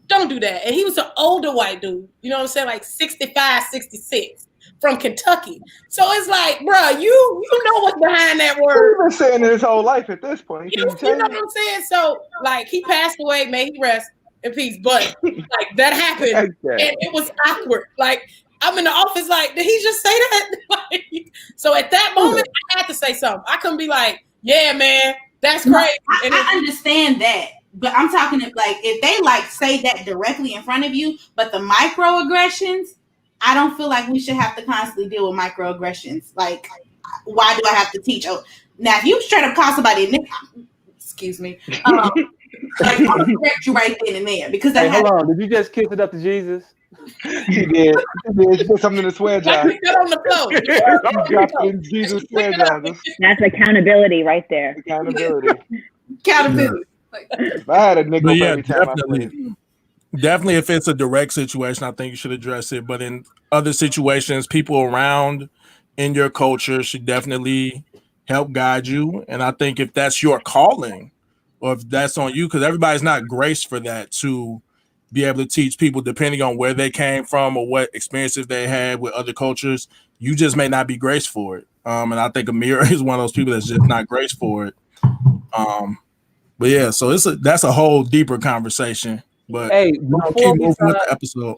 don't do that. And he was an older white dude, you know what I'm saying? Like 65, 66 from Kentucky. So it's like, bro, you know what's behind that word. He's been saying it his whole life at this point. You know what I'm saying? So, like, he passed away, may he rest in peace. But, like, that happened, and it was awkward. Like, I'm in the office like, did he just say that? Like, so at that moment, I had to say something. I couldn't be like, yeah, man, that's crazy. I understand that. But I'm talking like if they like say that directly in front of you, but the microaggressions, I don't feel like we should have to constantly deal with microaggressions. Like, why do I have to teach? Oh, now if you straight up call somebody, excuse me, like I'm gonna correct you right then and there because hold on, did you just kiss it up to Jesus? He did. She put something in the swear jar. On the floor. He dropped it in Jesus' swear jar. That's accountability right there. Accountability. Accountability. I had a nickel every time definitely, if it's a direct situation, I think you should address it. But in other situations, people around in your culture should definitely help guide you. And I think if that's your calling, or if that's on you, because everybody's not graced for that to be able to teach people depending on where they came from or what experiences they had with other cultures. You just may not be graced for it. And I think Amira is one of those people that's just not graced for it. But yeah, so that's a whole deeper conversation. But hey, keep moving with the episode.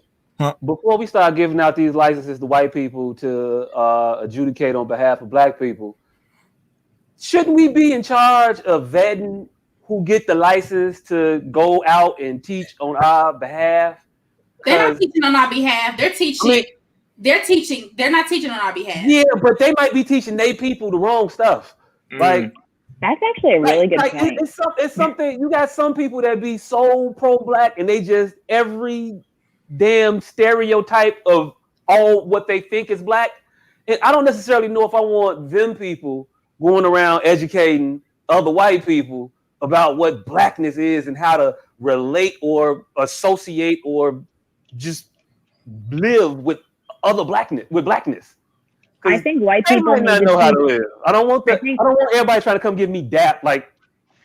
Before we start giving out these licenses to white people to adjudicate on behalf of black people, shouldn't we be in charge of vetting who get the license to go out and teach on our behalf? They're not teaching on our behalf. They're teaching. They're teaching. They're not teaching on our behalf. Yeah, but they might be teaching their people the wrong stuff. Like, that's actually a really good point. It's something. You got some people that be so pro-black and they just every damn stereotype of all what they think is black. And I don't necessarily know if I want them people going around educating other white people about what blackness is and how to relate or associate or just live with other blackness. I think white people might not know how to live. I don't want that. I don't want everybody trying to come give me dap like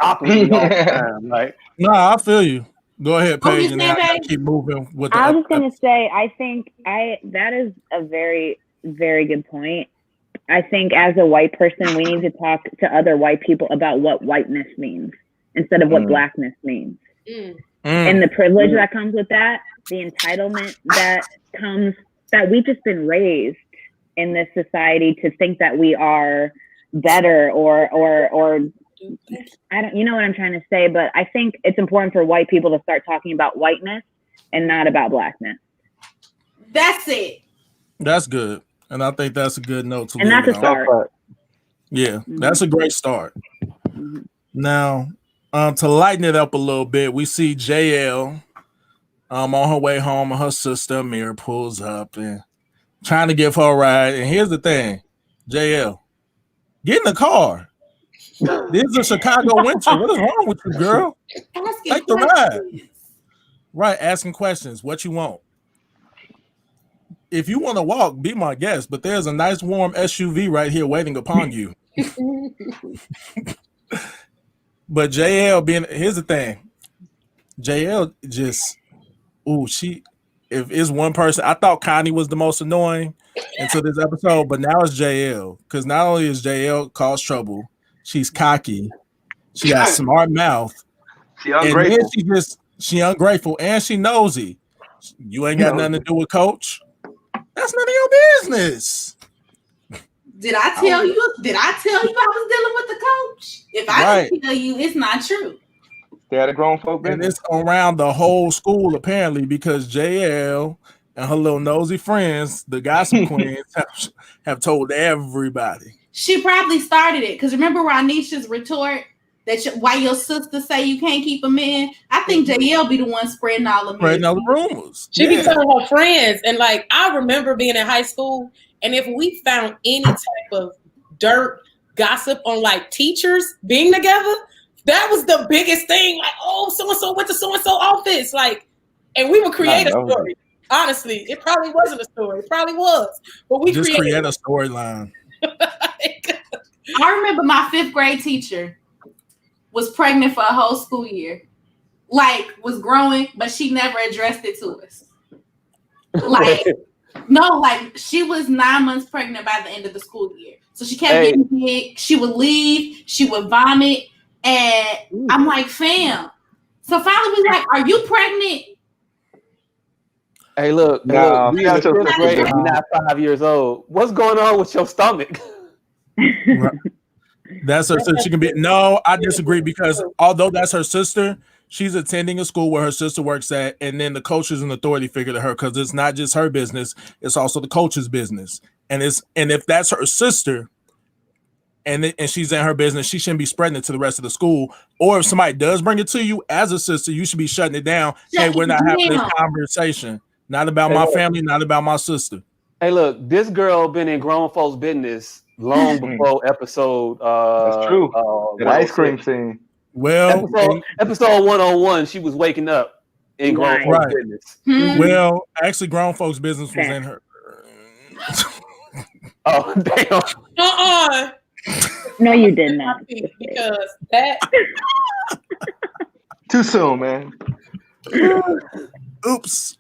awkwardly all the time. Like, no, I feel you. Go ahead, What were you Paige, and saying, then I gotta Paige? keep moving with the I was just gonna say, I think that is a very, very good point. I think as a white person, we need to talk to other white people about what whiteness means instead of what blackness means. And the privilege that comes with that, the entitlement that comes, that we've just been raised in this society to think that we are better or I don't, you know what I'm trying to say, but I think it's important for white people to start talking about whiteness and not about blackness. That's it. That's good. And I think that's a good note to And leave that's a it on. start. Yeah, that's a great start. Now, to lighten it up a little bit, we see JL on her way home, and her sister Amira pulls up and trying to give her a ride. And here's the thing, JL, get in the car. This is a Chicago winter. What is wrong with you, girl? Take the ride. Right, asking questions. What you want? If you want to walk, be my guest. But there's a nice warm SUV right here waiting upon you. But JL here's the thing. JL just, if it's one person, I thought Connie was the most annoying until this episode, but now it's JL. Because not only is JL cause trouble, she's cocky, she got a smart mouth, She ungrateful. and then she ungrateful, and she nosy. You ain't got nothing to do with Coach. That's none of your business. Did I tell you? Did I tell you I was dealing with the coach? If I didn't tell you, it's not true. They had a grown folk And business. it's around the whole school apparently because JL and her little nosy friends, the gossip queens, have told everybody. She probably started it because remember Ronisha's retort that why your sister say you can't keep them in. I think JL be the one spreading all the rumors. She be telling her friends, and like I remember being in high school, and if we found any type of dirt gossip on like teachers being together, that was the biggest thing. Like, oh, so and so went to so and so office, like, and we would create a story. Honestly, it probably wasn't a story. It probably was, but we just create a storyline. I remember my 5th grade teacher was pregnant for a whole school year, like was growing, but she never addressed it to us. Like, no, like she was 9 months pregnant by the end of the school year. So she kept getting big. She would leave, she would vomit, and I'm like, fam. So finally we like, are you pregnant? Hey, look, No, we in the 5th grade, you're not 5 years old. What's going on with your stomach? Right. That's her sister. She can be. No, I disagree because although that's her sister, she's attending a school where her sister works at, and then the coaches and authority figure to her because it's not just her business; it's also the coach's business. And if that's her sister, and she's in her business, she shouldn't be spreading it to the rest of the school. Or if somebody does bring it to you as a sister, you should be shutting it down. Hey, we're not having this conversation. Not about my family, not about my sister. Hey, look, this girl been in grown folks' business long before episode. That's true. The ice cream scene. Well, episode 101, she was waking up in grown folks' business. Well, actually, grown folks' business was in her. Oh, damn. No, you did not. Because that. Too soon, man. Oops.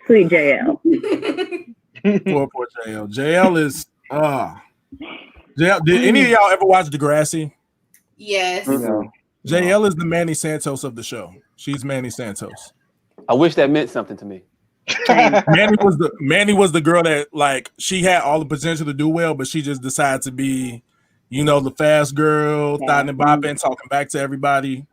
Sweet JL. Poor JL. JL is JL. Did any of y'all ever watch Degrassi? Yes. No. JL is the Manny Santos of the show. She's Manny Santos. I wish that meant something to me. Manny was the girl that like she had all the potential to do well, but she just decided to be, the fast girl, thotting and bopping, talking back to everybody.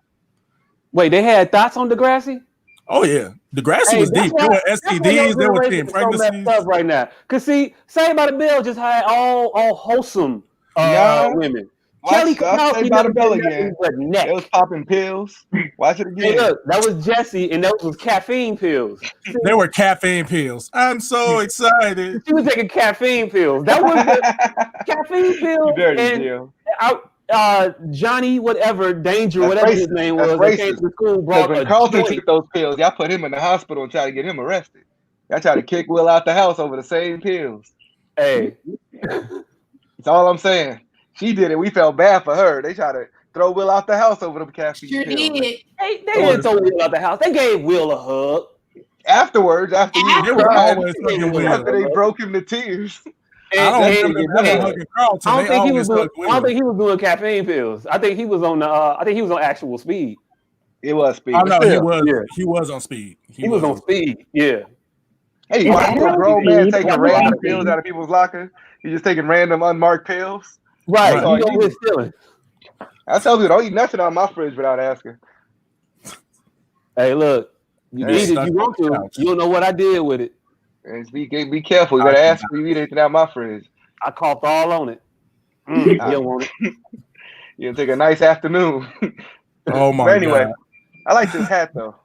Wait, they had thoughts on Degrassi? Oh yeah, Degrassi was deep. There were STDs, there were teen pregnancies. So right now, cause see, Saved by the Bell just had all wholesome women. Kelly Saved by the Bell again. It was popping pills. Watch it again. Hey, look, that was Jesse, and those was caffeine pills. They were caffeine pills. I'm so excited. She was taking caffeine pills. That was the caffeine pills. And Johnny, whatever, Danger, whatever his name was, that came to the school, brought when Carlton took those pills, y'all put him in the hospital and tried to get him arrested. Y'all tried to kick Will out the house over the same pills. Hey, that's all I'm saying. She did it. We felt bad for her. They tried to throw Will out the house over them caffeine Sure pills. did. They didn't throw Will out the house. They gave Will a hug. Afterwards, after he They were cried, always hugging Will. after they broke him to tears. I don't And- remember them ever hugging Carlton. I don't They think he was always doing. hugged I don't Will. think he was doing caffeine pills. I think he was on the. I think he was on actual speed. It was speed. Oh no, but he still. was. Yeah. He was on speed. He was on speed. Yeah. Hey, Yeah, why I you a don't grown see man it. taking That's random crazy. pills out of people's locker? You just taking random unmarked pills? Right. Right. Oh, He over you- here stealing. I tell you, don't eat nothing on my fridge without asking. Hey, look. You Hey, eat it. stuck You want on the to. couch. You don't know what I did with it. And be careful. You gotta ask if you eat anything out of my fridge. I coughed all on it. You don't want it. You'll take a nice afternoon. Oh my But anyway, god, I like this hat though.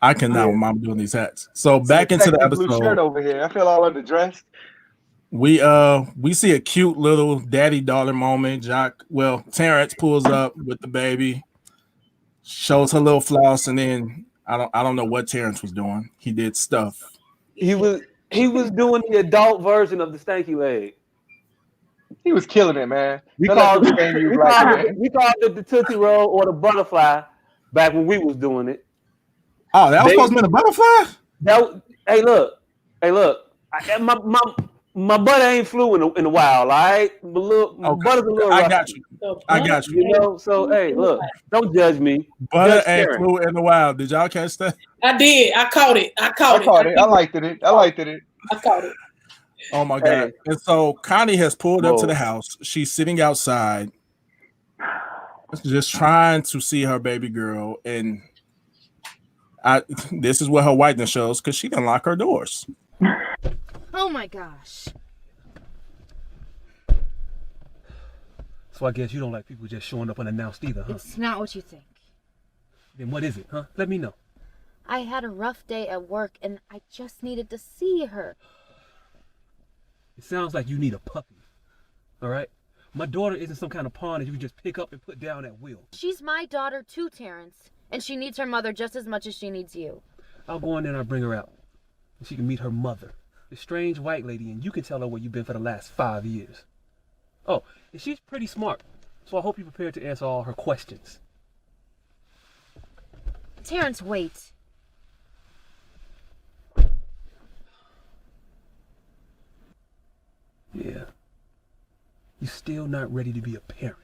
I cannot when Mom doing these hats. So back See into the technical blue shirt episode, over here. I feel all underdressed. we see a cute little daddy-daughter moment. Terrence pulls up with the baby, shows her little floss, and then I don't know what Terrence was doing. He did stuff. He was doing the adult version of the stanky leg. He was killing it, man. We Don't let called people say you black man. it the Tootsie Roll or the butterfly back when we was doing it. Oh, that was supposed to be the butterfly? Hey, look. My butt ain't flew in a while, all right? My butter's a little I rough. got you. I got you. You know, so hey, look, don't judge me. Butter Judge and Terrence. flew in the wild. Did y'all catch that? I did. I caught it. I caught it. I liked it. I liked it. I caught it. Oh my god! And so Connie has pulled up to Whoa. the house. She's sitting outside, just trying to see her baby girl. And this is what her whiteness shows because she didn't lock her doors. Oh my gosh. So I guess you don't like people just showing up unannounced either, huh? It's not what you think. Then what is it, huh? Let me know. I had a rough day at work and I just needed to see her. It sounds like you need a puppy. All right? My daughter isn't some kind of pawn that you can just pick up and put down at will. She's my daughter too, Terrence. And she needs her mother just as much as she needs you. I'll go in there and I'll bring her out. And she can meet her mother, the strange white lady, and you can tell her where you've been for the last 5 years. Oh, and she's pretty smart. So I hope you're prepared to answer all her questions. Terrence, wait. Yeah. You're still not ready to be a parent.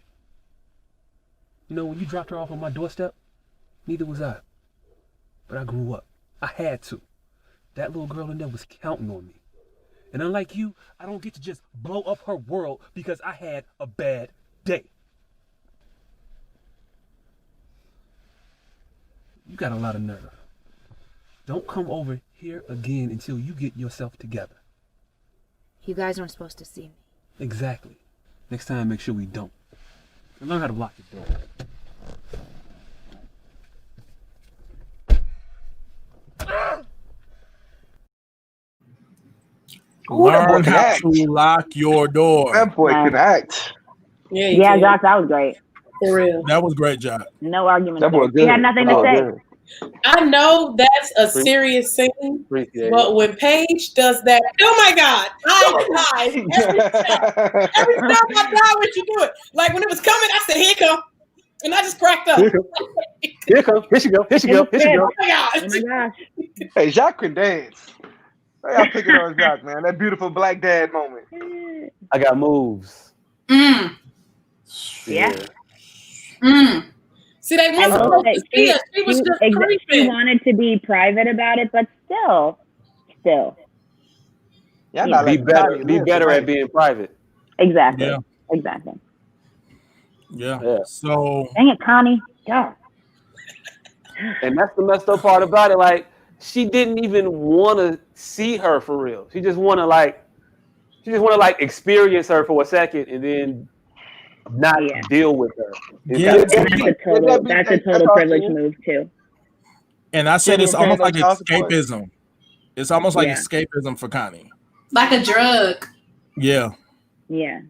You know, when you dropped her off on my doorstep, neither was I. But I grew up. I had to. That little girl in there was counting on me. And unlike you, I don't get to just blow up her world because I had a bad day. You got a lot of nerve. Don't come over here again until you get yourself together. You guys weren't supposed to see me. Exactly. Next time, make sure we don't. And learn how to lock the door. Learn how to lock your door. That boy can act. Yeah, Yeah, Josh, that was great. for real. That was great, Josh. No argument. That boy He good. had nothing That to boy say. good. I know that's a serious scene, Appreciate but it. when Paige does that, oh my God, I died every time. Every time I die when she do it. Like when it was coming, I said, "Here it come," and I just cracked up. Here she go. Here she go. Oh my God. Oh my gosh. Hey, Jacques can dance. Hey, I'm picking on Jacques, man. That beautiful black dad moment. I got moves. Mm. Yeah. Mm. See, they I weren't will supposed say, to see us. She was just she creeping. wanted to be private about it, but still. Yeah, Yeah. Be better at being private. Exactly. Yeah. Exactly. Yeah. Yeah. So Dang it, Connie. God. And that's the messed up part about it. Like, she didn't even want to see her for real. She just want to like experience her for a second and then not deal with her. It's Yeah. kinda- That's a total privilege move too. and I said it's Can't almost pay no like child support. escapism. It's almost like Yeah. escapism for Connie. Like a drug. Yeah. Yeah.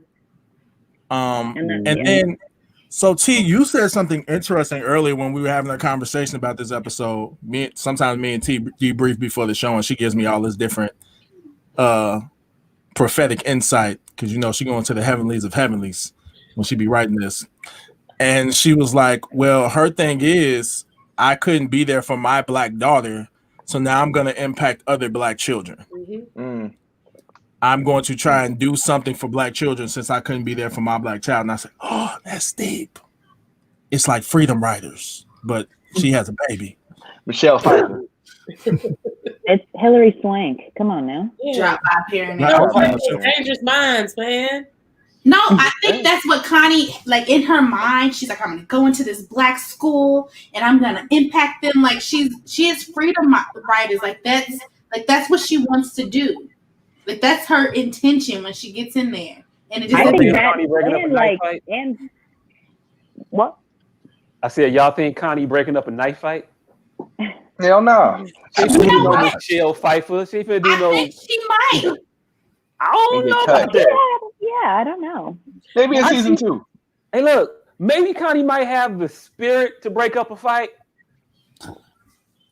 And yeah. then so T, you said something interesting earlier when we were having a conversation about this episode. Sometimes me and T debrief before the show, and she gives me all this different prophetic insight because you know she going to the heavenlies of heavenlies when she be writing this. And she was like, well, her thing is I couldn't be there for my Black daughter, so now I'm going to impact other Black children. I'm going to try and do something for Black children since I couldn't be there for my Black child. And I said, oh, that's deep. It's like Freedom Writers, but she has a baby. Michelle Pfeiffer. It's Hillary Swank. Come on now. Drop by parent. Dangerous minds, man. No, I think that's what Connie, like in her mind, she's like, I'm gonna go into this Black school and I'm gonna impact them. Like she is freedom writers. Like that's what she wants to do. Like that's her intention when she gets in there. And it just I think that and like and what? I said, y'all think Connie breaking up a knife fight? Hell no. She finna do no Michelle Pfeiffer. She finna do no. I think she might. I don't know about that. Yeah, I don't know. Maybe in season 2. Hey, look, maybe Connie might have the spirit to break up a fight.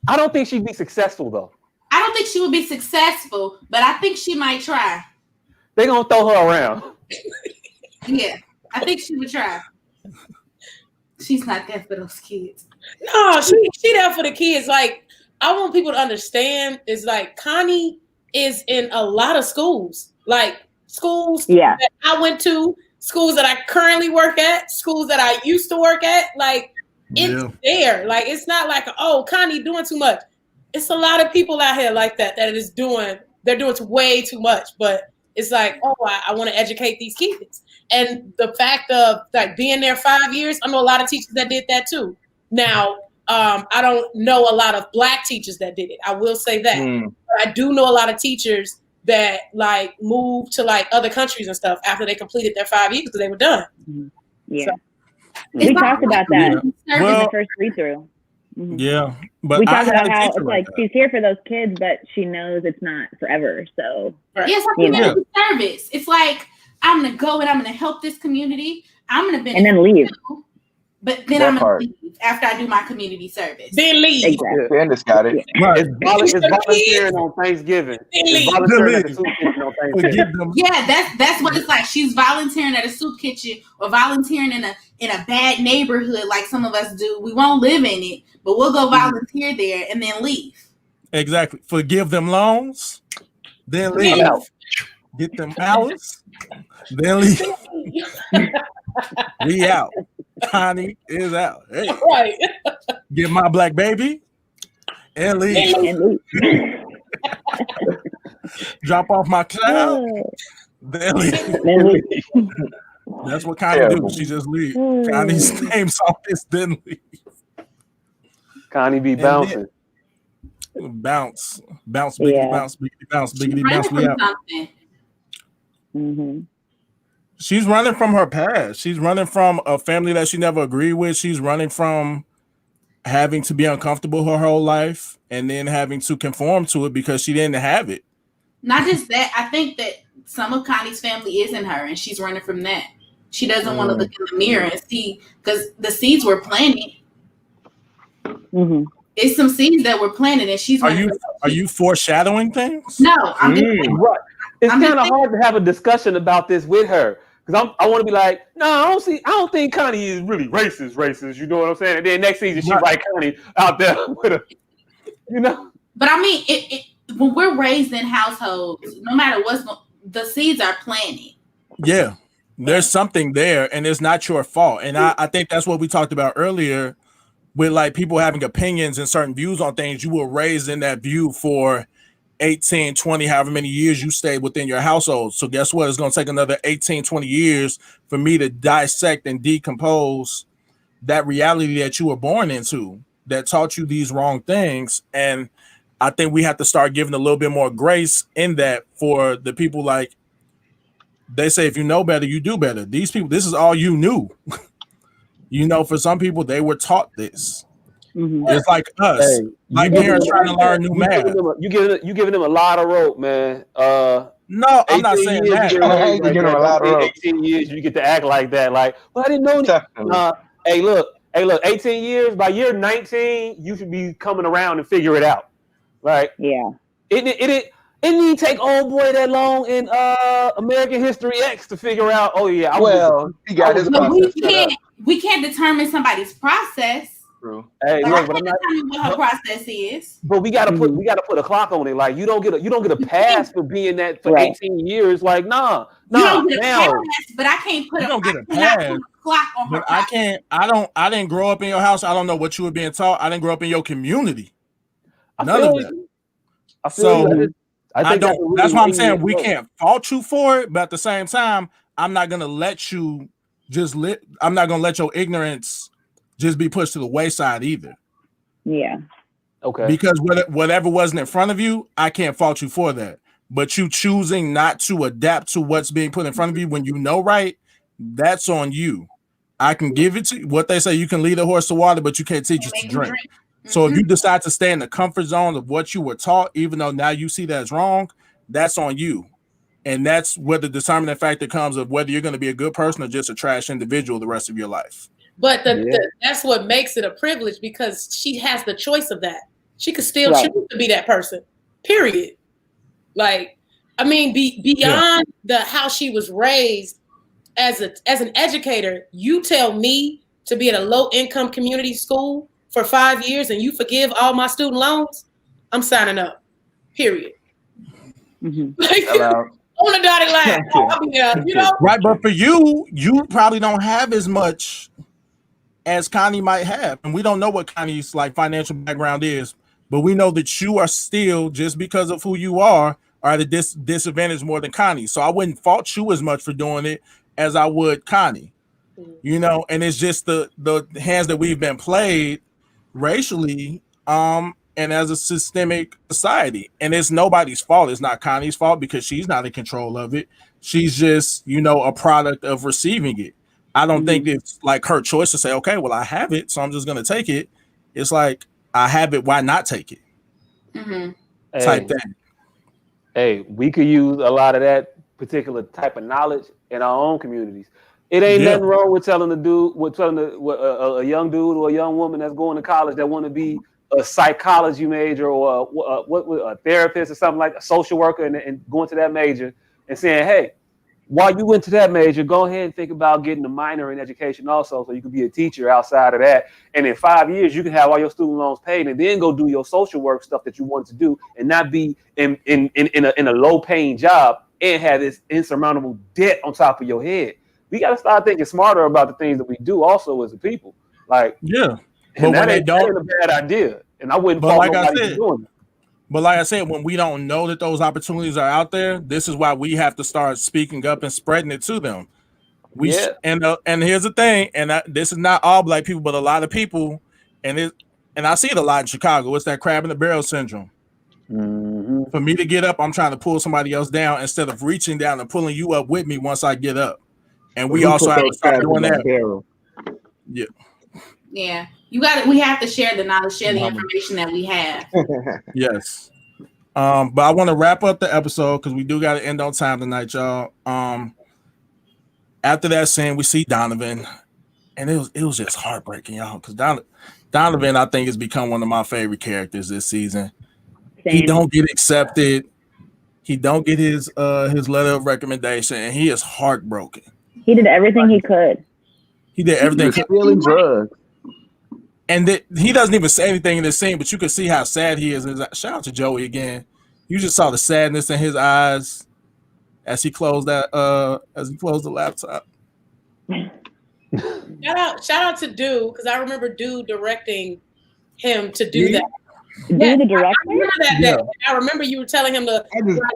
I don't think she'd be successful though. I don't think she would be successful, but I think she might try. They gonna throw her around. Yeah, I think she would try. She's not there for those kids. No, she there for the kids. Like, I want people to understand is like Connie is in a lot of schools. Like schools that I went to, schools that I currently work at, schools that I used to work at. Like it's there. Like it's not like, oh, Connie doing too much. It's a lot of people out here like that is doing, they're doing way too much. But it's like, oh, I want to educate these kids. And the fact of like being there 5 years, I know a lot of teachers that did that too. Now, I don't know a lot of Black teachers that did it. I will say that. But I do know a lot of teachers that like moved to like other countries and stuff after they completed their 5 years because they were done. Yeah. So, we talked about that in the first read-through. Yeah. But we talked about how it's like she's here for those kids, but she knows it's not forever. So yes, like community service. It's like I'm gonna go and I'm gonna help this community. I'm gonna benefit and then leave. But then I'm gonna leave after I do my community service. Then leave. Exactly. Candace got it. Right. It's volunteering on Thanksgiving. It's volunteering at the soup kitchen on Thanksgiving. Yeah, that's what it's like. She's volunteering at a soup kitchen or volunteering in a bad neighborhood like some of us do. We won't live in it, but we'll go volunteer there and then leave. Exactly. Forgive them loans, then leave. Get them hours, then leave. We out. Connie is out. Hey. Right. Get my Black baby and leave. Drop off my child, then leave. That's what Connie do. She just leave. Connie's name song is then leave. Connie be bouncing. Bounce, biggity, bounce, biggity, bounce, biggity, bounce. We out. She's running from her past. She's running from a family that she never agreed with. She's running from having to be uncomfortable her whole life and then having to conform to it because she didn't have it. Not just that, I think that some of Connie's family is in her and she's running from that. She doesn't want to look in the mirror and see, because the seeds were planted. It's some seeds that were planted and she's Are you foreshadowing things? No, I'm just right. It's kind of hard to have a discussion about this with her because I want to be like, no, I don't think Connie is really racist. You know what I'm saying? And then next season she write Connie out there with her, you know. But I mean, when we're raised in households, no matter the seeds are planted. Yeah, there's something there, and it's not your fault. And I think that's what we talked about earlier with like people having opinions and certain views on things. You were raised in that view for 18, 20, however many years you stayed within your household. So guess what? It's going to take another 18, 20 years for me to dissect and decompose that reality that you were born into that taught you these wrong things. And I think we have to start giving a little bit more grace in that for the people. Like they say, if you know better, you do better. These people, this is all you knew. You know, for some people, they were taught this. It's like us. Hey, my parents trying to learn new math. You giving them a lot of rope, man. No, I'm not saying that. 18 years, you get to act like that. Like, well, I didn't know. Hey, look. 18 years. By year 19, you should be coming around and figure it out. Right? Yeah. It It didn't take old boy that long in American History X to figure out. Oh yeah, he got his But process set up. we can't determine somebody's process. True. Hey, Like, look, I but I'm can't not. determine what her process is. But we gotta put a clock on it. Like you don't get a pass for being that for Right. 18 years. Like You don't get a now. pass, but I can't put You a don't get a I cannot pass, put a clock on her But I process. can't. I didn't grow up in your house. I don't know what you were being taught. I didn't grow up in your community. None of that. I feel So you. I think that's why I'm saying we can't fault you for it, but at the same time, I'm not gonna let you I'm not gonna let your ignorance just be pushed to the wayside either. Yeah. Okay. Because whatever wasn't in front of you, I can't fault you for that. But you choosing not to adapt to what's being put in front of you when you know right, that's on you. I can give it to you. What they say, you can lead a horse to water, but you can't teach it to drink. So if you decide to stay in the comfort zone of what you were taught, even though now you see that as wrong, that's on you. And that's where the determining factor comes of whether you're going to be a good person or just a trash individual the rest of your life. But that's what makes it a privilege, because she has the choice of that. She could still choose to be that person, period. Like, I mean, beyond the how she was raised as an educator, you tell me to be at a low income community school for 5 years and you forgive all my student loans, I'm signing up, period. Mm-hmm. On the dotted line. I'll be there, you know? Right, but for you probably don't have as much as Connie might have. And we don't know what Connie's like financial background is, but we know that you are still, just because of who you are at a disadvantage more than Connie. So I wouldn't fault you as much for doing it as I would Connie. You know, and it's just the hands that we've been played racially, and as a systemic society. And it's nobody's fault. It's not Connie's fault because she's not in control of it. She's just, you know, a product of receiving it. I don't think it's like her choice to say, okay, well, I have it, so I'm just going to take it. It's like, I have it, why not take it? Type thing. Hey, we could use a lot of that particular type of knowledge in our own communities. It ain't nothing wrong with telling a young dude or a young woman that's going to college that want to be a psychology major or a therapist or something, like a social worker, and going to that major and saying, hey, while you went to that major, go ahead and think about getting a minor in education also, so you can be a teacher outside of that. And in 5 years, you can have all your student loans paid and then go do your social work stuff that you wanted to do and not be in a low paying job and have this insurmountable debt on top of your head. We got to start thinking smarter about the things that we do also as a people. Like, but when that ain't a bad idea. And I wouldn't fault nobody for doing it. But like I said, when we don't know that those opportunities are out there, this is why we have to start speaking up and spreading it to them. And here's the thing, and this is not all black people, but a lot of people, and I see it a lot in Chicago. It's that crab in the barrel syndrome. For me to get up, I'm trying to pull somebody else down instead of reaching down and pulling you up with me once I get up. And we also have to start doing that. Yeah. We have to share the knowledge, share the information that we have. Yes. But I want to wrap up the episode because we do got to end on time tonight, y'all. After that scene, we see Donovan, and it was just heartbreaking, y'all, because Donovan, I think, has become one of my favorite characters this season. Same. He don't get accepted. He don't get his letter of recommendation, and he is heartbroken. He did everything he could. He did everything. He was stealing drugs. And he doesn't even say anything in this scene, but you can see how sad he is. Shout out to Joey again. You just saw the sadness in his eyes as he closed the laptop. Shout out to Dude, because I remember Dude directing him to do that. The director? I remember that day. I remember you were telling him to.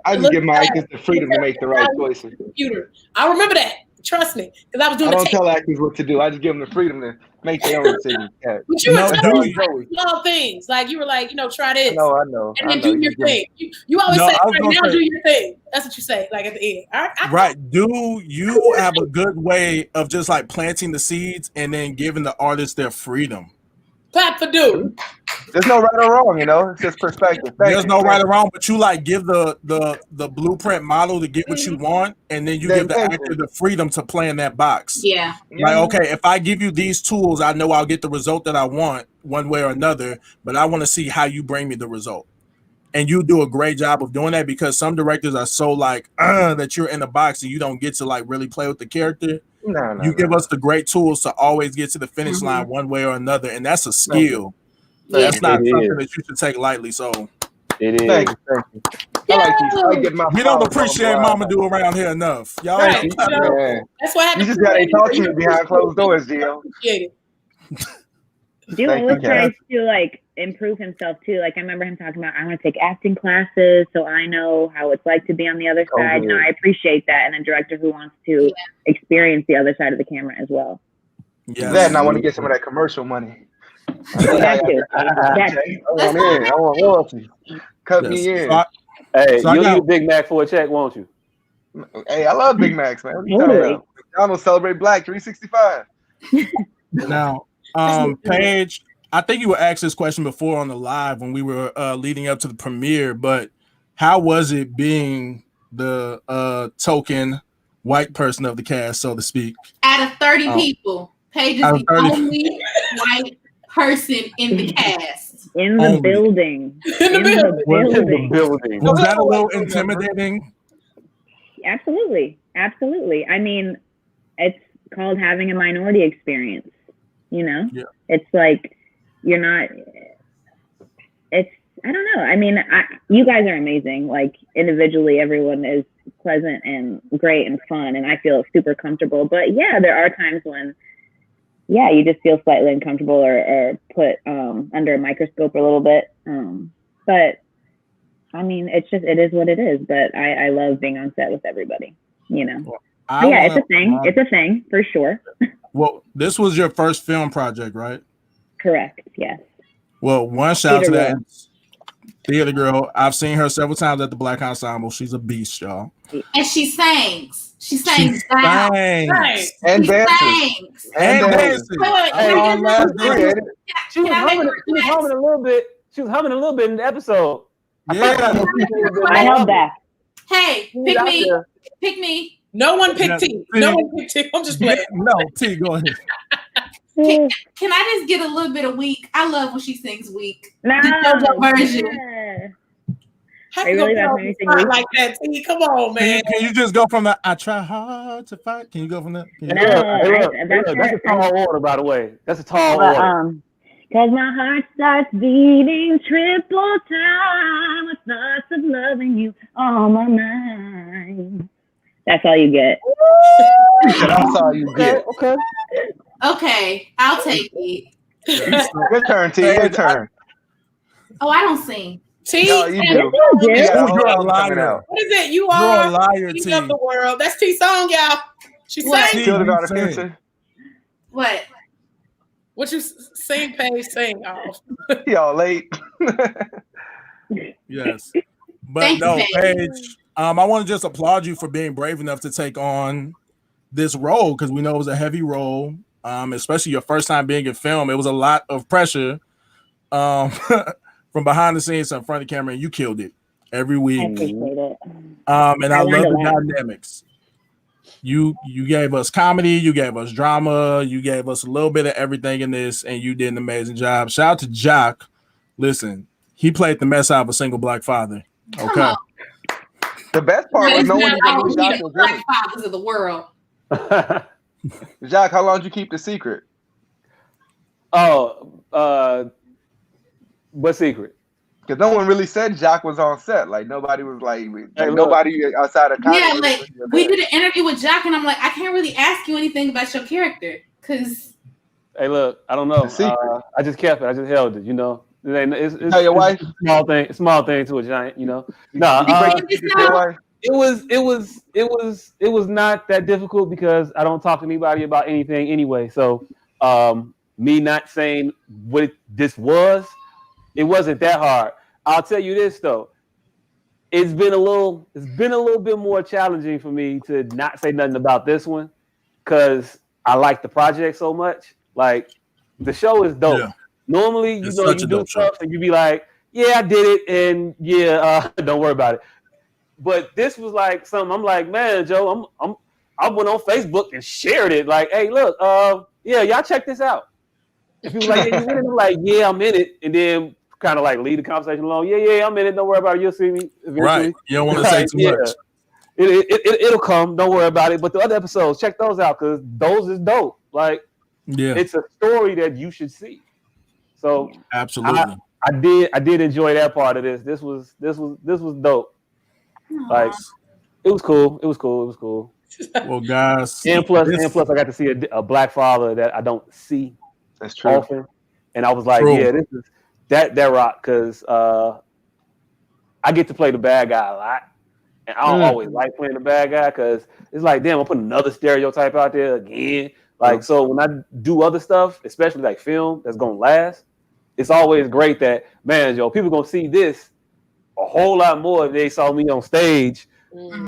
I just give my actors the freedom to make the right choices. Computer. I remember that. Trust me, because I was doing. I don't tell actors what to do. I just give them the freedom to make their own decisions. But you were telling me small things, like you were like, try this. I know. And then do your thing. You always say, now do your thing. That's what you say, like at the end. Right. Do you have a good way of just like planting the seeds and then giving the artists their freedom? Clap for Dude. There's no right or wrong, it's just perspective. There's no right or wrong, but you like give the blueprint model to get what you want, and then you give the actor the freedom to play in that box. Yeah. Like, okay, if I give you these tools, I know I'll get the result that I want one way or another, but I want to see how you bring me the result. And you do a great job of doing that because some directors are so like that you're in the box and you don't get to like really play with the character. You give us the great tools to always get to the finish line one way or another, and that's a skill. That's not something that you should take lightly. So it is. Thank you. I like these. I get my we don't appreciate Mama Do around here enough. Y'all, Right. That's why I you just gotta talk to me behind closed doors, Gio. Dude always tries to like improve himself too. Like I remember him talking about, I want to take acting classes so I know how it's like to be on the other side. You know, I appreciate that. And a director who wants to experience the other side of the camera as well. Yeah, that and I want to get some of that commercial money. That too. I want royalty. Cut me in. Hey, you'll eat a Big Mac for a check, won't you? Hey, I love Big Macs, man. What are you talking about? McDonald's celebrate Black 365. Now, Paige, I think you were asked this question before on the live when we were leading up to the premiere, but how was it being the token white person of the cast, so to speak? Out of 30 people, Paige is the only white person in the cast. In the building. In the building. Was that a little intimidating? Absolutely. I mean, it's called having a minority experience, you know? Yeah. It's like, you're not, I don't know. I mean, you guys are amazing. Like individually, everyone is pleasant and great and fun. And I feel super comfortable, but yeah, there are times when, you just feel slightly uncomfortable or put under a microscope a little bit. But I mean, it is what it is. But I love being on set with everybody, you know. Well, it's a thing. It's a thing for sure. Well, this was your first film project, right? Correct. Yes. Well, one shout to that Theater Girl. I've seen her several times at the Black Ensemble. She's a beast, y'all. And she sings. She sings down. And dances. And dances. Wait. She was humming a little bit. She was humming a little bit in the episode. Yeah. I held back. Hey, pick me. No one picked T. No one picked T. I'm just playing. No, T, go ahead. Can I just get a little bit of weak? I love when she sings weak. No. Version. How you really like that, T? Come on, man. Can you just go from the I try hard to fight? Can you go from that? That's a tall order, by the way. That's a tall order. Cause my heart starts beating triple time with thoughts of loving you on my mind. That's all you get. That's all you get. Okay, I'll take it. Your turn, T. Your turn. Oh, I don't sing. T. No, you do. You're a liar. What is it? You are a liar, T. of the world. That's T song, y'all. She sang. What? What you sing, Paige? Sing off. Y'all late. Yes. But no, Paige, I want to just applaud you for being brave enough to take on this role because we know it was a heavy role, especially your first time being in film. It was a lot of pressure from behind the scenes in front of the camera, and you killed it every week. I appreciate it. And I love the dynamics. You gave us comedy, you gave us drama, you gave us a little bit of everything in this, and you did an amazing job. Shout out to Jock. Listen, he played the mess out of a single black father. Okay. The best part was no one knew Jock was black fathers of the world. Jock, how long did you keep the secret? What secret? Because no one really said Jock was on set. Like nobody was like nobody outside of comedy. Yeah, like we did an interview with Jock, and I'm like, I can't really ask you anything about your character because. Hey, look, I don't know. I just kept it. I just held it. You know, it's your wife. It's small thing to a giant. You know, It was not that difficult because I don't talk to anybody about anything anyway. So me not saying what this was, it wasn't that hard. I'll tell you this though, it's been a little bit more challenging for me to not say nothing about this one because I like the project so much. Like the show is dope. Yeah. Normally, you do stuff and you be like, yeah, I did it, and don't worry about it. But this was like something. I'm like, man, Joe, I went on Facebook and shared it. Like, hey, look, y'all check this out. If you like, I'm like, yeah, I'm in it. And then kind of like lead the conversation along. Yeah, I'm in it. Don't worry about it. You'll see me eventually. Right. You don't want to say too much. It'll come. Don't worry about it. But the other episodes, check those out because those is dope. Like, it's a story that you should see. So absolutely, I did enjoy that part of this. This was dope. Like, it was cool. Well, guys, and plus, I got to see a black father that I don't see. That's true. Often, and I was like, yeah, this is that rock because I get to play the bad guy a lot. And I don't always like playing the bad guy because it's like, damn, I'm putting another stereotype out there again. Like, so when I do other stuff, especially like film that's going to last, it's always great that, man, people going to see this a whole lot more if they saw me on stage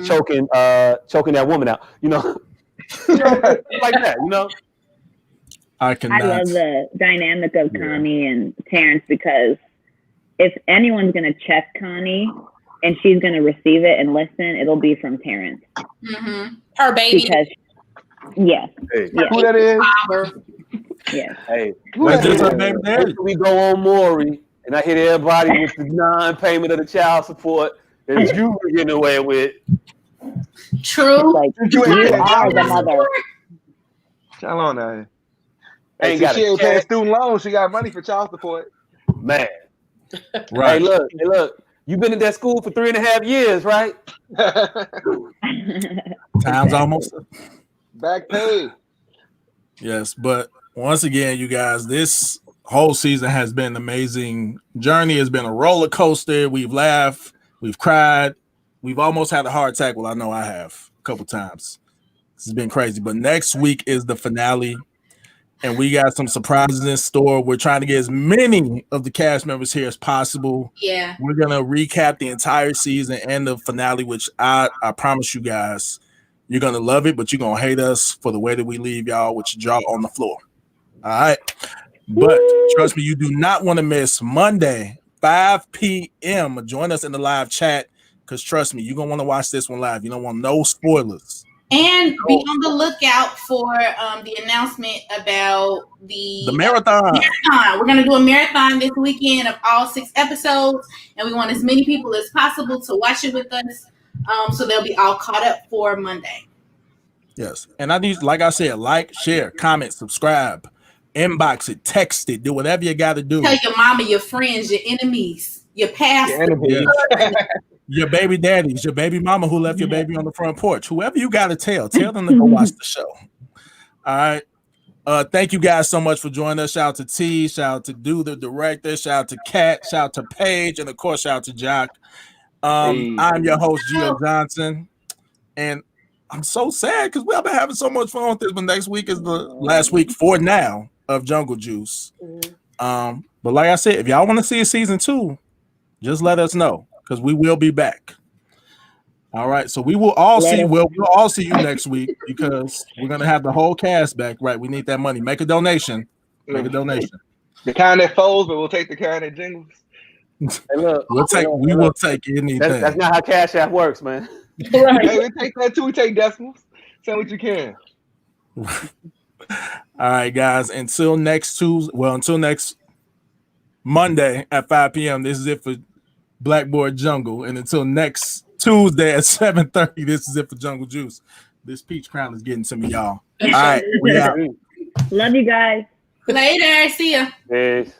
choking that woman out, like that, I love the dynamic of Connie and Terrence because if anyone's going to check Connie, and she's going to receive it and listen, it'll be from Terrence. Mm-hmm. Her baby. Because, yes. Hey. Yes. Who that is? Yes. Hey. That's just her baby daddy. We go on Maury, and I hit everybody with the non-payment of the child support that you were getting away with. True. Like, you are the mother. Tell on that. Ain't Hey, got she a ain't paying check. student loans. She got money for child support. Man. Right. Hey, look. You've been in that school for 3.5 years, right? Time's almost up. Back pay. Yes, but once again, you guys, this whole season has been an amazing journey. It's been a roller coaster. We've laughed, we've cried, we've almost had a heart attack. Well, I know I have a couple times. This has been crazy. But next week is the finale. And we got some surprises in store. We're trying to get as many of the cast members here as possible. Yeah. We're going to recap the entire season and the finale, which I promise you guys, you're going to love it, but you're going to hate us for the way that we leave y'all with your jaw on the floor. All right. But trust me, you do not want to miss Monday, 5 p.m. Join us in the live chat because trust me, you're going to want to watch this one live. You don't want no spoilers. And be on the lookout for the announcement about the marathon. We're going to do a marathon this weekend of all 6 episodes, and we want as many people as possible to watch it with us, so they'll be all caught up for Monday. Yes, and I need, like I said, like, share, comment, subscribe, inbox it, text it, do whatever you got to do. Tell your mama, your friends, your enemies, your past. Your baby daddies, your baby mama who left your baby on the front porch, whoever you got to tell them to go watch the show. All right. Thank you guys so much for joining us. Shout out to T, shout out to Do the director, shout out to Kat, shout out to Paige, and of course, shout out to Jock. I'm your host, GIo Johnson, and I'm so sad because we've been having so much fun with this, but next week is the last week for now of Jungle Juice. But like I said, if y'all want to see a season 2, just let us know. Because we will be back. All right. So we will all see. We'll all see you next week because we're gonna have the whole cast back. Right. We need that money. Make a donation. Make a donation. The kind that folds, but we'll take the kind that jingles. Hey, look, we will take anything. That's not how Cash App works, man. Right. Hey, we take that too. We take decimals. Say what you can. All right, guys. Until next Tuesday. Well, until next Monday at 5 p.m. This is it for Blackboard Jungle, and until next Tuesday at 7:30, this is it for Jungle Juice. This peach crown is getting to me, y'all. All right, we out. Love you guys. Later. See ya. Peace.